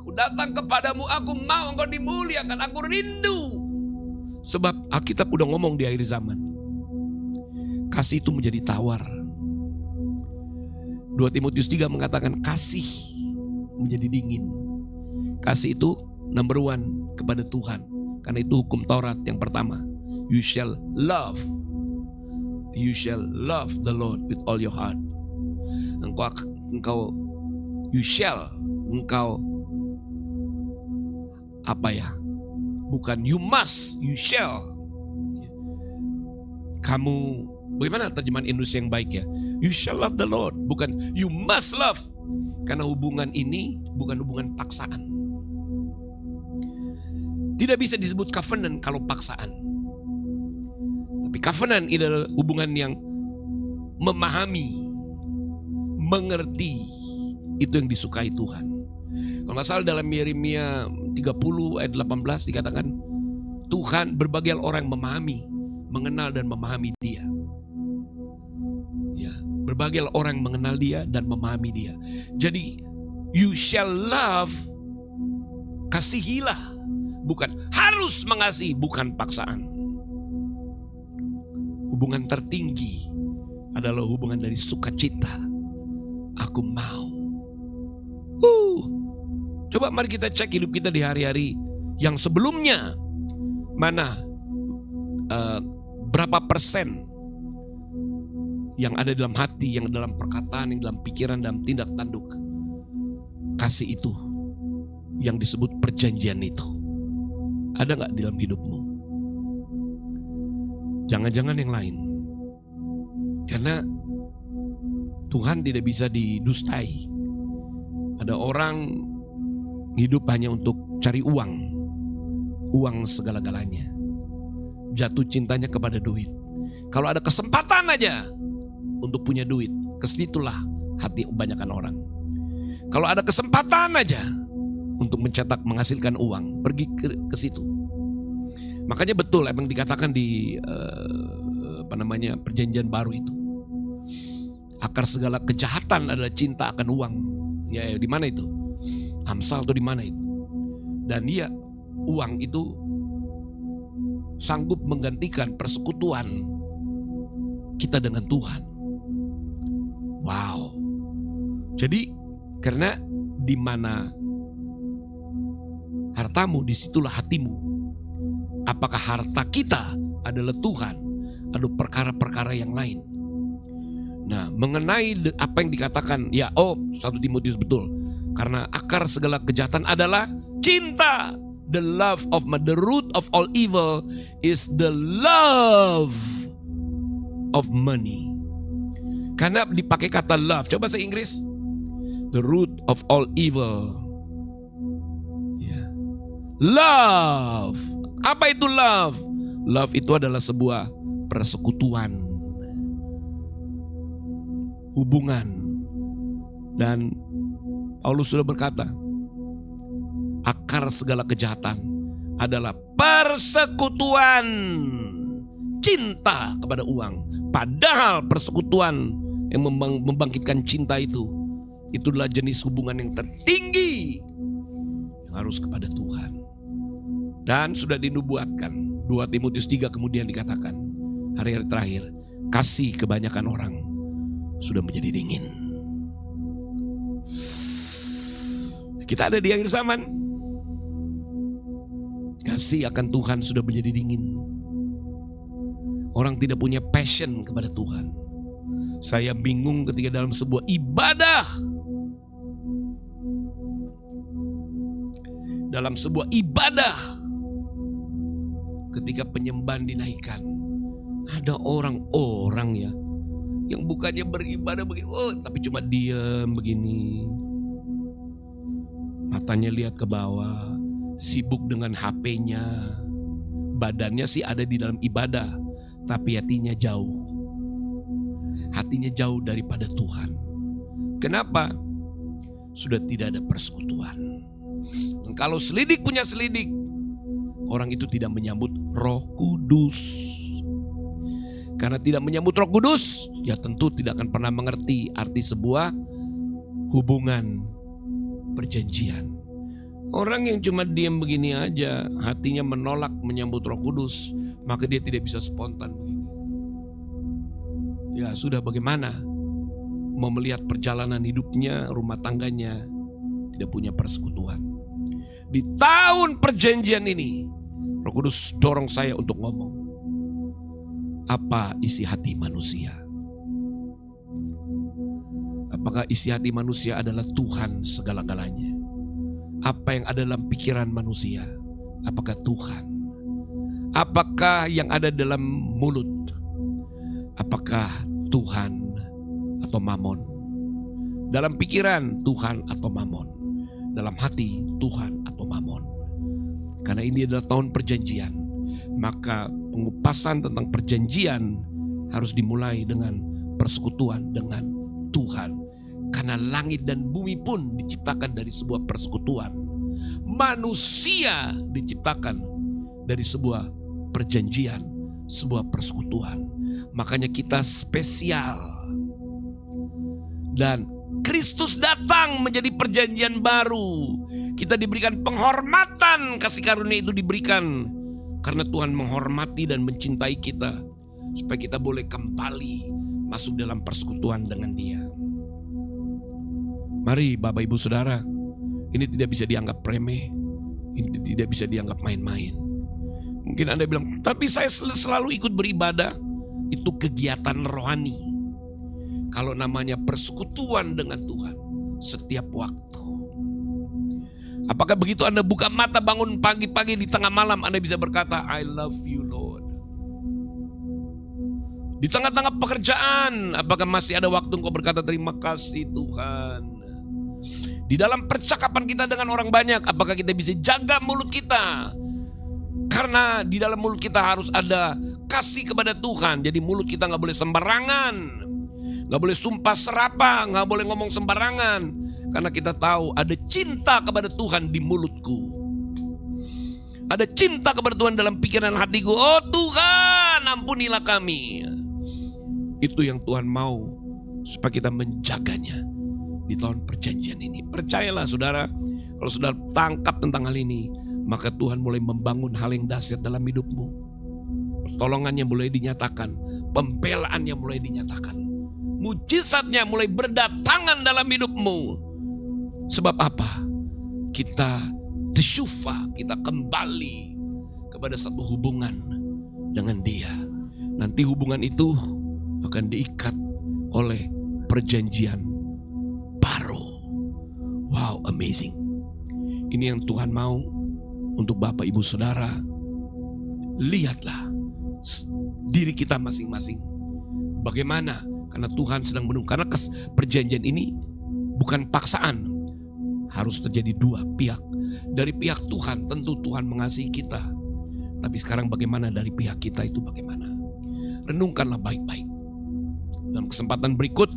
Aku datang kepadamu, aku mau engkau dimuliakan, aku rindu. Sebab Alkitab udah ngomong di akhir zaman, kasih itu menjadi tawar. 2 Timotius 3 mengatakan kasih menjadi dingin. Kasih itu number one kepada Tuhan. Karena itu hukum Taurat yang pertama. You shall love the Lord with all your heart. Engkau apa ya? Bukan you must, you shall. Kamu, bagaimana terjemahan Indonesia yang baik ya? You shall love the Lord, bukan you must love. Karena hubungan ini bukan hubungan paksaan. Tidak bisa disebut covenant kalau paksaan. Tapi covenant ini adalah hubungan yang memahami, mengerti, itu yang disukai Tuhan. Kalau nggak salah dalam Yeremia 30 ayat 18 dikatakan Tuhan berbagai orang yang memahami, mengenal dan memahami dia. Ya, berbagai orang yang mengenal dia dan memahami dia. Jadi you shall love, kasihilah, bukan harus mengasihi, bukan paksaan. Hubungan tertinggi adalah hubungan dari sukacita. Aku mau. Coba mari kita cek hidup kita di hari-hari yang sebelumnya. Mana berapa persen yang ada dalam hati, yang dalam perkataan, yang dalam pikiran, dalam tindak tanduk kasih itu, yang disebut perjanjian itu, ada gak di dalam hidupmu? Jangan-jangan yang lain. Karena Tuhan tidak bisa didustai. Ada orang hidup hanya untuk cari uang segala-galanya, jatuh cintanya kepada duit. Kalau ada kesempatan aja untuk punya duit, kesitulah hati kebanyakan orang. Kalau ada kesempatan aja untuk mencetak, menghasilkan uang, pergi ke situ. Makanya betul emang dikatakan di perjanjian baru itu, akar segala kejahatan adalah cinta akan uang. Ya di mana itu? Amsal atau di mana itu? Dan iya, uang itu sanggup menggantikan persekutuan kita dengan Tuhan. Wow. Jadi karena di mana hartamu, disitulah hatimu. Apakah harta kita adalah Tuhan atau perkara-perkara yang lain? Nah, mengenai apa yang dikatakan, 1 Timotius betul. Karena akar segala kejahatan adalah cinta. The root of all evil is the love of money. Karena dipakai kata love. Coba bahasa Inggris. The root of all evil. Love. Apa itu love? Love itu adalah sebuah persekutuan, hubungan. Dan Paulus sudah berkata, akar segala kejahatan adalah persekutuan cinta kepada uang. Padahal persekutuan yang membangkitkan cinta itu adalah jenis hubungan yang tertinggi yang harus kepada Tuhan. Dan sudah dinubuatkan, 2 Timotius 3 kemudian dikatakan, hari-hari terakhir, kasih kebanyakan orang sudah menjadi dingin. Kita ada di akhir zaman. Kasih akan Tuhan sudah menjadi dingin. Orang tidak punya passion kepada Tuhan. Saya bingung ketika dalam sebuah ibadah. Dalam sebuah ibadah, ketika penyembahan dinaikkan, ada orang-orang ya yang bukannya beribadah begini, tapi cuma diam begini. Matanya lihat ke bawah, sibuk dengan HP-nya. Badannya sih ada di dalam ibadah, tapi hatinya jauh. hatinya jauh daripada Tuhan. Kenapa? Sudah tidak ada persekutuan. Dan kalau selidik punya selidik, orang itu tidak menyambut Roh Kudus. Karena tidak menyambut Roh Kudus, ya tentu tidak akan pernah mengerti arti sebuah hubungan perjanjian. Orang yang cuma diam begini aja, hatinya menolak menyambut Roh Kudus, maka dia tidak bisa spontan begini. Ya sudah, bagaimana mau melihat perjalanan hidupnya, rumah tangganya tidak punya persekutuan. Di tahun perjanjian ini, Roh Kudus dorong saya untuk ngomong, apa isi hati manusia? Apakah isi hati manusia adalah Tuhan segala-galanya? Apa yang ada dalam pikiran manusia? Apakah Tuhan? Apakah yang ada dalam mulut? Apakah Tuhan atau mamon? Dalam pikiran Tuhan atau mamon? Dalam hati Tuhan atau mamon? Karena ini adalah tahun perjanjian, maka pengupasan tentang perjanjian harus dimulai dengan persekutuan dengan Tuhan. Karena langit dan bumi pun diciptakan dari sebuah persekutuan. Manusia diciptakan dari sebuah perjanjian, sebuah persekutuan. Makanya kita spesial. Dan Kristus datang menjadi perjanjian baru. Kita diberikan penghormatan, kasih karunia itu diberikan karena Tuhan menghormati dan mencintai kita, supaya kita boleh kembali masuk dalam persekutuan dengan Dia. Mari Bapak Ibu Saudara, ini tidak bisa dianggap remeh, ini tidak bisa dianggap main-main. Mungkin Anda bilang, tapi saya selalu ikut beribadah. Itu kegiatan rohani. Kalau namanya persekutuan dengan Tuhan setiap waktu. Apakah begitu Anda buka mata bangun pagi-pagi di tengah malam Anda bisa berkata, I love you Lord. Di tengah-tengah pekerjaan, apakah masih ada waktu engkau berkata terima kasih Tuhan? Di dalam percakapan kita dengan orang banyak, apakah kita bisa jaga mulut kita? Karena di dalam mulut kita harus ada kasih kepada Tuhan. Jadi mulut kita gak boleh sembarangan, gak boleh sumpah serapah, gak boleh ngomong sembarangan. Karena kita tahu ada cinta kepada Tuhan di mulutku. Ada cinta kepada Tuhan dalam pikiran hatiku. Oh Tuhan, ampunilah kami. Itu yang Tuhan mau, supaya kita menjaganya di tahun perjanjian ini. Percayalah saudara, kalau saudara tangkap tentang hal ini, maka Tuhan mulai membangun hal yang dahsyat dalam hidupmu. Pertolongannya mulai dinyatakan, pembelaannya mulai dinyatakan, mujizatnya mulai berdatangan dalam hidupmu. Sebab apa? Kita tesyufa, kita kembali kepada satu hubungan dengan Dia. Nanti hubungan itu akan diikat oleh perjanjian baru. Wow, amazing. Ini yang Tuhan mau untuk Bapak Ibu Saudara. Lihatlah diri kita masing-masing. Bagaimana? Karena Tuhan sedang menunggu. Karena perjanjian ini bukan paksaan. Harus terjadi dua pihak. Dari pihak Tuhan, tentu Tuhan mengasihi kita. Tapi sekarang bagaimana dari pihak kita itu bagaimana? Renungkanlah baik-baik. Dalam kesempatan berikut,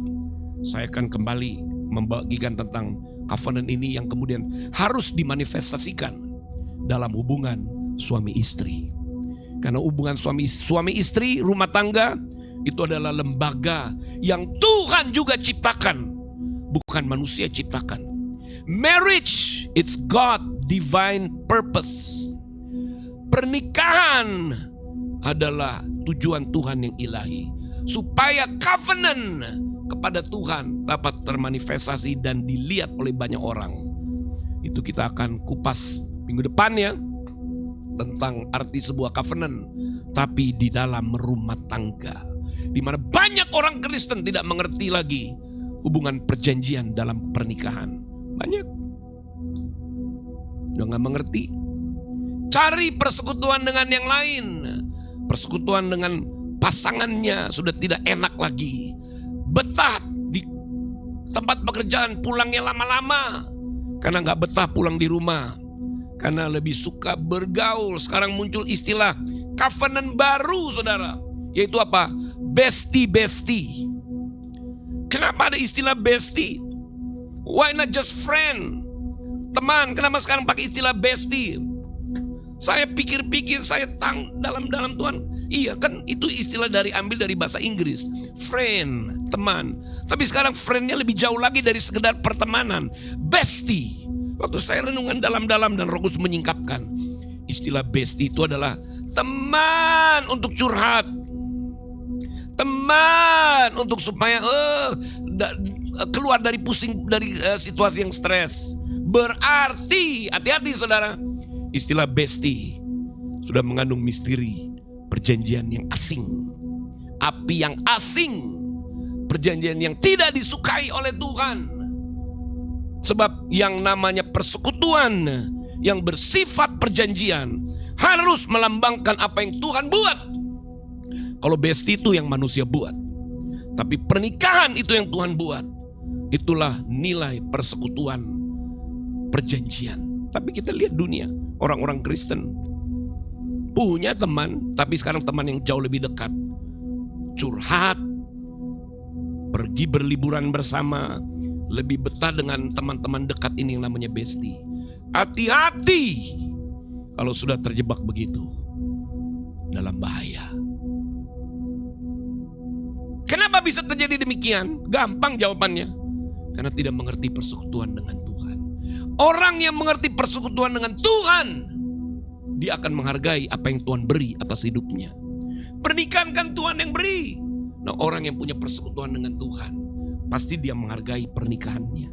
saya akan kembali membagikan tentang covenant ini yang kemudian harus dimanifestasikan dalam hubungan suami istri. Karena hubungan suami istri, rumah tangga, itu adalah lembaga yang Tuhan juga ciptakan. Bukan manusia ciptakan. Marriage, it's God divine purpose. Pernikahan adalah tujuan Tuhan yang ilahi. Supaya covenant kepada Tuhan dapat termanifestasi dan dilihat oleh banyak orang. Itu kita akan kupas minggu depan ya, tentang arti sebuah covenant. Tapi di dalam rumah tangga, di mana banyak orang Kristen tidak mengerti lagi hubungan perjanjian dalam pernikahan. Banyak udah gak mengerti. Cari persekutuan dengan yang lain. Persekutuan dengan pasangannya sudah tidak enak lagi. Betah di tempat pekerjaan, pulangnya lama-lama. Karena gak betah pulang di rumah. Karena lebih suka bergaul. Sekarang muncul istilah covenant baru saudara. Yaitu apa? Bestie-bestie. Kenapa ada istilah bestie? Why not just friend? Teman, kenapa sekarang pakai istilah bestie? Saya pikir-pikir, saya dalam Tuhan. Iya kan, itu istilah ambil dari bahasa Inggris. Friend, teman. Tapi sekarang friendnya lebih jauh lagi dari sekedar pertemanan. Bestie. Waktu saya renungan dalam-dalam dan Roh Kudus menyingkapkan, istilah bestie itu adalah teman untuk curhat. Teman untuk supaya keluar dari pusing, dari situasi yang stres. Berarti, hati-hati saudara, istilah bestie sudah mengandung misteri perjanjian yang asing, api yang asing, perjanjian yang tidak disukai oleh Tuhan. Sebab yang namanya persekutuan yang bersifat perjanjian harus melambangkan apa yang Tuhan buat. Kalau bestie itu yang manusia buat, tapi pernikahan itu yang Tuhan buat. Itulah nilai persekutuan perjanjian. Tapi kita lihat dunia, orang-orang Kristen punya teman, tapi sekarang teman yang jauh lebih dekat. Curhat, pergi berliburan bersama, lebih betah dengan teman-teman dekat ini yang namanya bestie. Hati-hati kalau sudah terjebak begitu, dalam bahaya. Kenapa bisa terjadi demikian? Gampang jawabannya. Karena tidak mengerti persekutuan dengan Tuhan. Orang yang mengerti persekutuan dengan Tuhan, dia akan menghargai apa yang Tuhan beri atas hidupnya. Pernikahan kan Tuhan yang beri. Nah, orang yang punya persekutuan dengan Tuhan, pasti dia menghargai pernikahannya.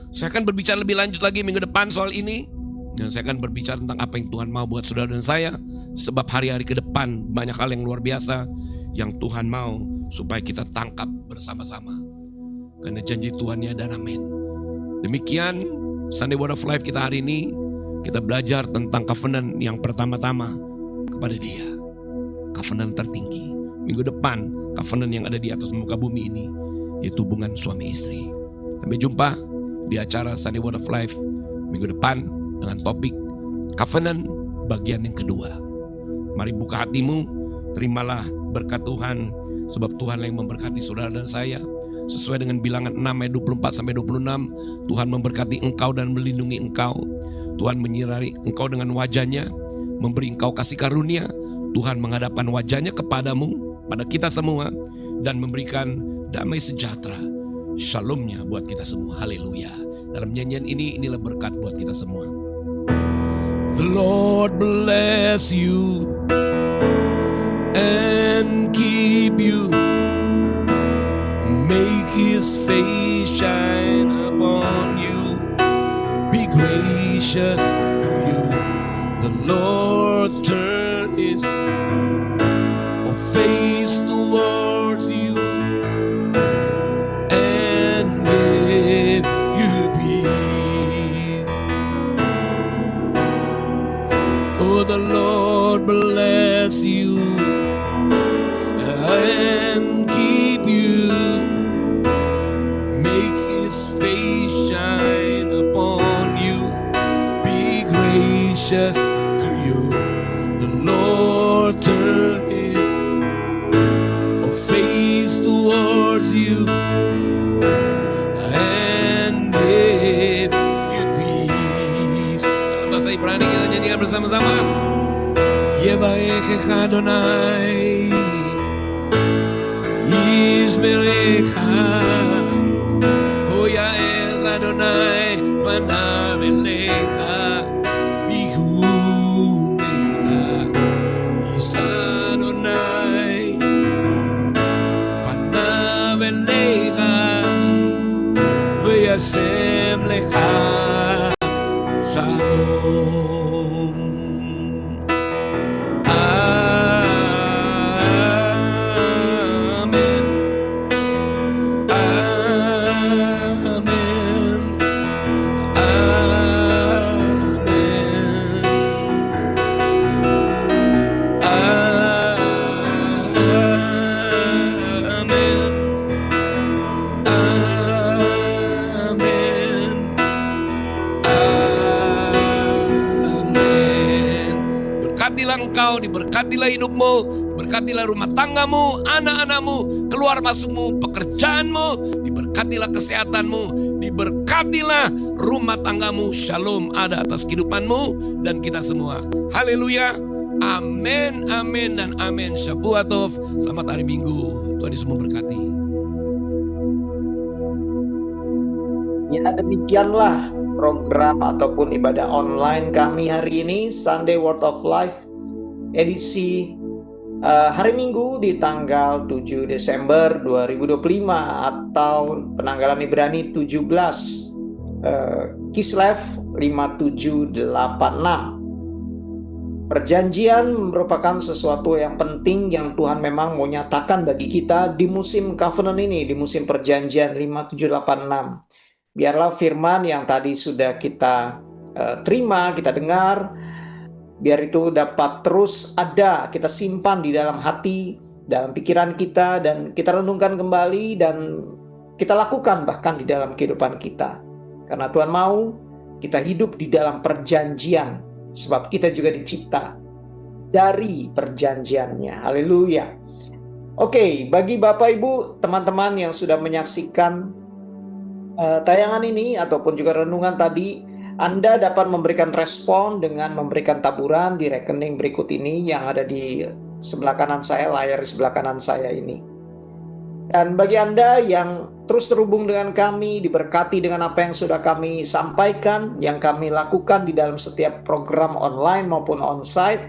Saya akan berbicara lebih lanjut lagi minggu depan soal ini. Dan saya akan berbicara tentang apa yang Tuhan mau buat saudara dan saya. Sebab hari-hari ke depan banyak hal yang luar biasa yang Tuhan mau supaya kita tangkap bersama-sama. Karena janji Tuhan-Nya dan amin. Demikian Sunday Word of Life kita hari ini. Kita belajar tentang covenant yang pertama-tama kepada Dia. Covenant tertinggi. Minggu depan covenant yang ada di atas muka bumi ini, yaitu hubungan suami istri. Sampai jumpa di acara Sunday Word of Life minggu depan dengan topik covenant bagian yang kedua. Mari buka hatimu, terimalah berkat Tuhan, sebab Tuhan yang memberkati saudara dan saya. Sesuai dengan bilangan 6 ayat 24-26, Tuhan memberkati engkau dan melindungi engkau. Tuhan menyinari engkau dengan wajahnya, memberi engkau kasih karunia. Tuhan menghadapkan wajahnya kepadamu, pada kita semua, dan memberikan damai sejahtera, shalomnya buat kita semua. Haleluya. Dalam nyanyian ini, inilah berkat buat kita semua. The Lord bless you and keep you. Make His face shine upon you. Be gracious to you. The Lord turn His face towards you and give you peace. Oh, the Lord bless you and keep you. Make His face shine upon you. Be gracious to you. The Lord turn His face towards you and give you peace. Dalam bahasa Ibrani kita nyanyikan bersama-sama. Yevaechech Adonai Yishmerecha. Oh Yael Adonai panav elecha vihunecha. Yis Adonai panav elecha v'yasem lecha shalom. Engkau, diberkatilah hidupmu, diberkatilah rumah tanggamu, anak-anakmu, keluar masukmu, pekerjaanmu, diberkatilah kesehatanmu, diberkatilah rumah tanggamu. Shalom ada atas kehidupanmu dan kita semua. Haleluya. Amin, amin, dan amin. Shabuatov. Selamat hari Minggu. Tuhan Yesus memberkati. Ya, demikianlah program ataupun ibadah online kami hari ini, Sunday Word of Life edisi hari Minggu di tanggal 7 Desember 2025 atau penanggalan Ibrani 17 Kislev 5786. Perjanjian merupakan sesuatu yang penting yang Tuhan memang mau nyatakan bagi kita di musim covenant ini, di musim perjanjian 5786. Biarlah firman yang tadi sudah kita terima, kita dengar, biar itu dapat terus ada, kita simpan di dalam hati, dalam pikiran kita, dan kita renungkan kembali dan kita lakukan bahkan di dalam kehidupan kita. Karena Tuhan mau kita hidup di dalam perjanjian, sebab kita juga dicipta dari perjanjiannya. Haleluya. Oke, bagi Bapak Ibu, teman-teman yang sudah menyaksikan tayangan ini ataupun juga renungan tadi, Anda dapat memberikan respon dengan memberikan taburan di rekening berikut ini yang ada di sebelah kanan saya, layar di sebelah kanan saya ini. Dan bagi Anda yang terus terhubung dengan kami, diberkati dengan apa yang sudah kami sampaikan, yang kami lakukan di dalam setiap program online maupun onsite,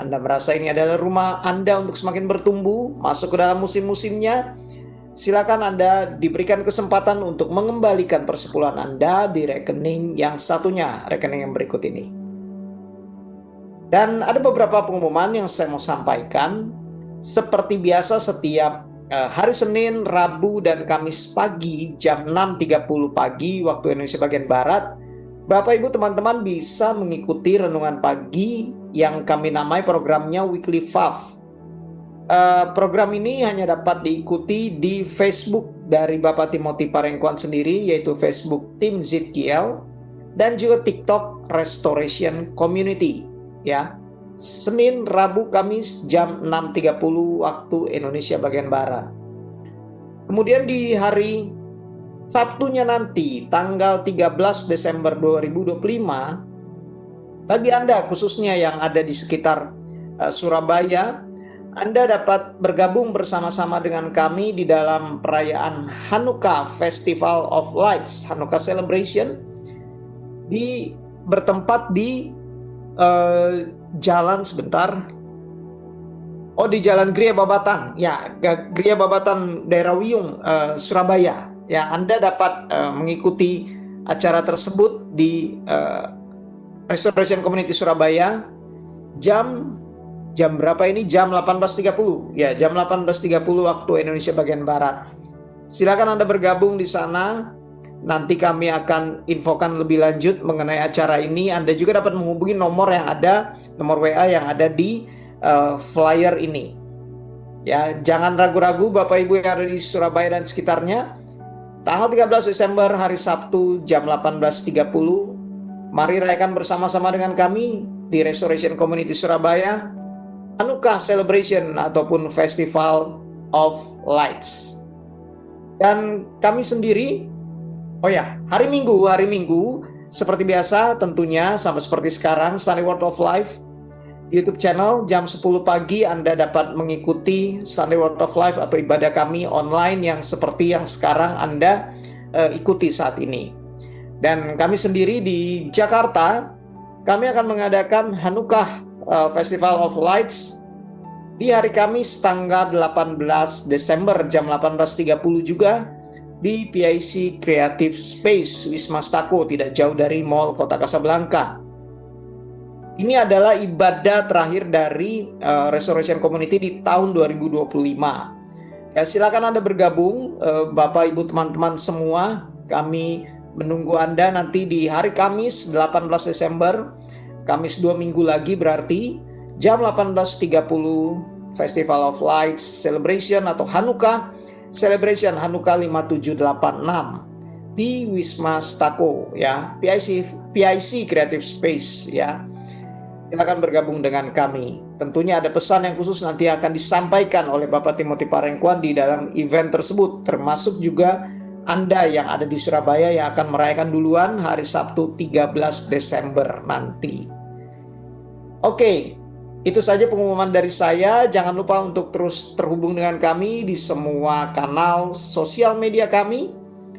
Anda merasa ini adalah rumah Anda untuk semakin bertumbuh, masuk ke dalam musim-musimnya, silakan Anda diberikan kesempatan untuk mengembalikan persepuluhan Anda di rekening yang satunya, rekening yang berikut ini. Dan ada beberapa pengumuman yang saya mau sampaikan. Seperti biasa setiap hari Senin, Rabu, dan Kamis pagi jam 6.30 pagi waktu Indonesia bagian Barat, Bapak Ibu teman-teman bisa mengikuti renungan pagi yang kami namai programnya Weekly Fav. Program ini hanya dapat diikuti di Facebook dari Bapak Timothy Parengkuan sendiri, yaitu Facebook Tim ZKL, dan juga TikTok Restoration Community. Ya, Senin, Rabu, Kamis jam 6.30 waktu Indonesia bagian Barat. Kemudian di hari Sabtunya nanti, tanggal 13 Desember 2025, bagi Anda khususnya yang ada di sekitar Surabaya, Anda dapat bergabung bersama-sama dengan kami di dalam perayaan Hanukkah Festival of Lights, Hanukkah Celebration, bertempat di jalan sebentar. Di Jalan Gria Babatan. Ya, Gria Babatan daerah Wiyung, Surabaya. Ya, Anda dapat mengikuti acara tersebut di Restoration Community Surabaya jam berapa ini? Jam 18.30. Ya, jam 18.30 waktu Indonesia bagian Barat. Silakan Anda bergabung di sana. Nanti kami akan infokan lebih lanjut mengenai acara ini. Anda juga dapat menghubungi nomor WA yang ada di flyer ini. Ya, jangan ragu-ragu Bapak Ibu yang ada di Surabaya dan sekitarnya. Tanggal 13 Desember hari Sabtu jam 18.30. Mari rayakan bersama-sama dengan kami di Restoration Community Surabaya Hanukkah Celebration ataupun Festival of Lights. Dan kami sendiri hari Minggu seperti biasa tentunya sama seperti sekarang Sunday Word of Life YouTube channel jam 10 pagi Anda dapat mengikuti Sunday Word of Life atau ibadah kami online yang seperti yang sekarang Anda ikuti saat ini. Dan kami sendiri di Jakarta, kami akan mengadakan Hanukkah Festival of Lights di hari Kamis tanggal 18 Desember jam 18.30 juga di PIC Creative Space Wisma Stako, tidak jauh dari Mall Kota Kasablanka. Ini adalah ibadah terakhir dari Restoration Community di tahun 2025. Ya, silakan Anda bergabung, Bapak Ibu teman-teman semua. Kami menunggu Anda nanti di hari Kamis 18 Desember, Kamis 2 minggu lagi berarti jam 18.30 Festival of Lights Celebration atau Hanukkah Celebration Hanukkah 5786 di Wisma Stako, ya, PIC Creative Space, ya. Silakan bergabung dengan kami. tentunya ada pesan yang khusus nanti akan disampaikan oleh Bapak Timothy Parengkuan di dalam event tersebut, termasuk juga Anda yang ada di Surabaya yang akan merayakan duluan hari Sabtu 13 Desember nanti. Oke, itu saja pengumuman dari saya. Jangan lupa untuk terus terhubung dengan kami di semua kanal sosial media kami,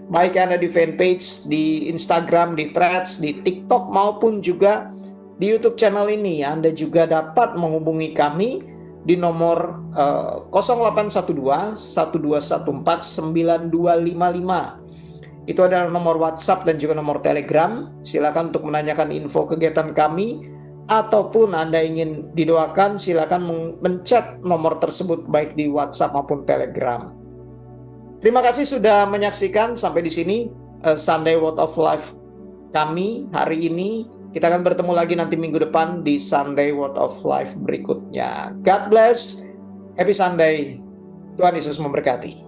baik Anda di fanpage, di Instagram, di Threads, di TikTok, maupun juga di YouTube channel ini. Anda juga dapat menghubungi kami di nomor 0812 1214 9255. Itu adalah nomor WhatsApp dan juga nomor Telegram. Silakan untuk menanyakan info kegiatan kami, ataupun Anda ingin didoakan, silakan menchat nomor tersebut baik di WhatsApp maupun Telegram. Terima kasih sudah menyaksikan sampai di sini Sunday Word of Life kami hari ini. Kita akan bertemu lagi nanti minggu depan di Sunday Word of Life berikutnya. God bless. Happy Sunday. Tuhan Yesus memberkati.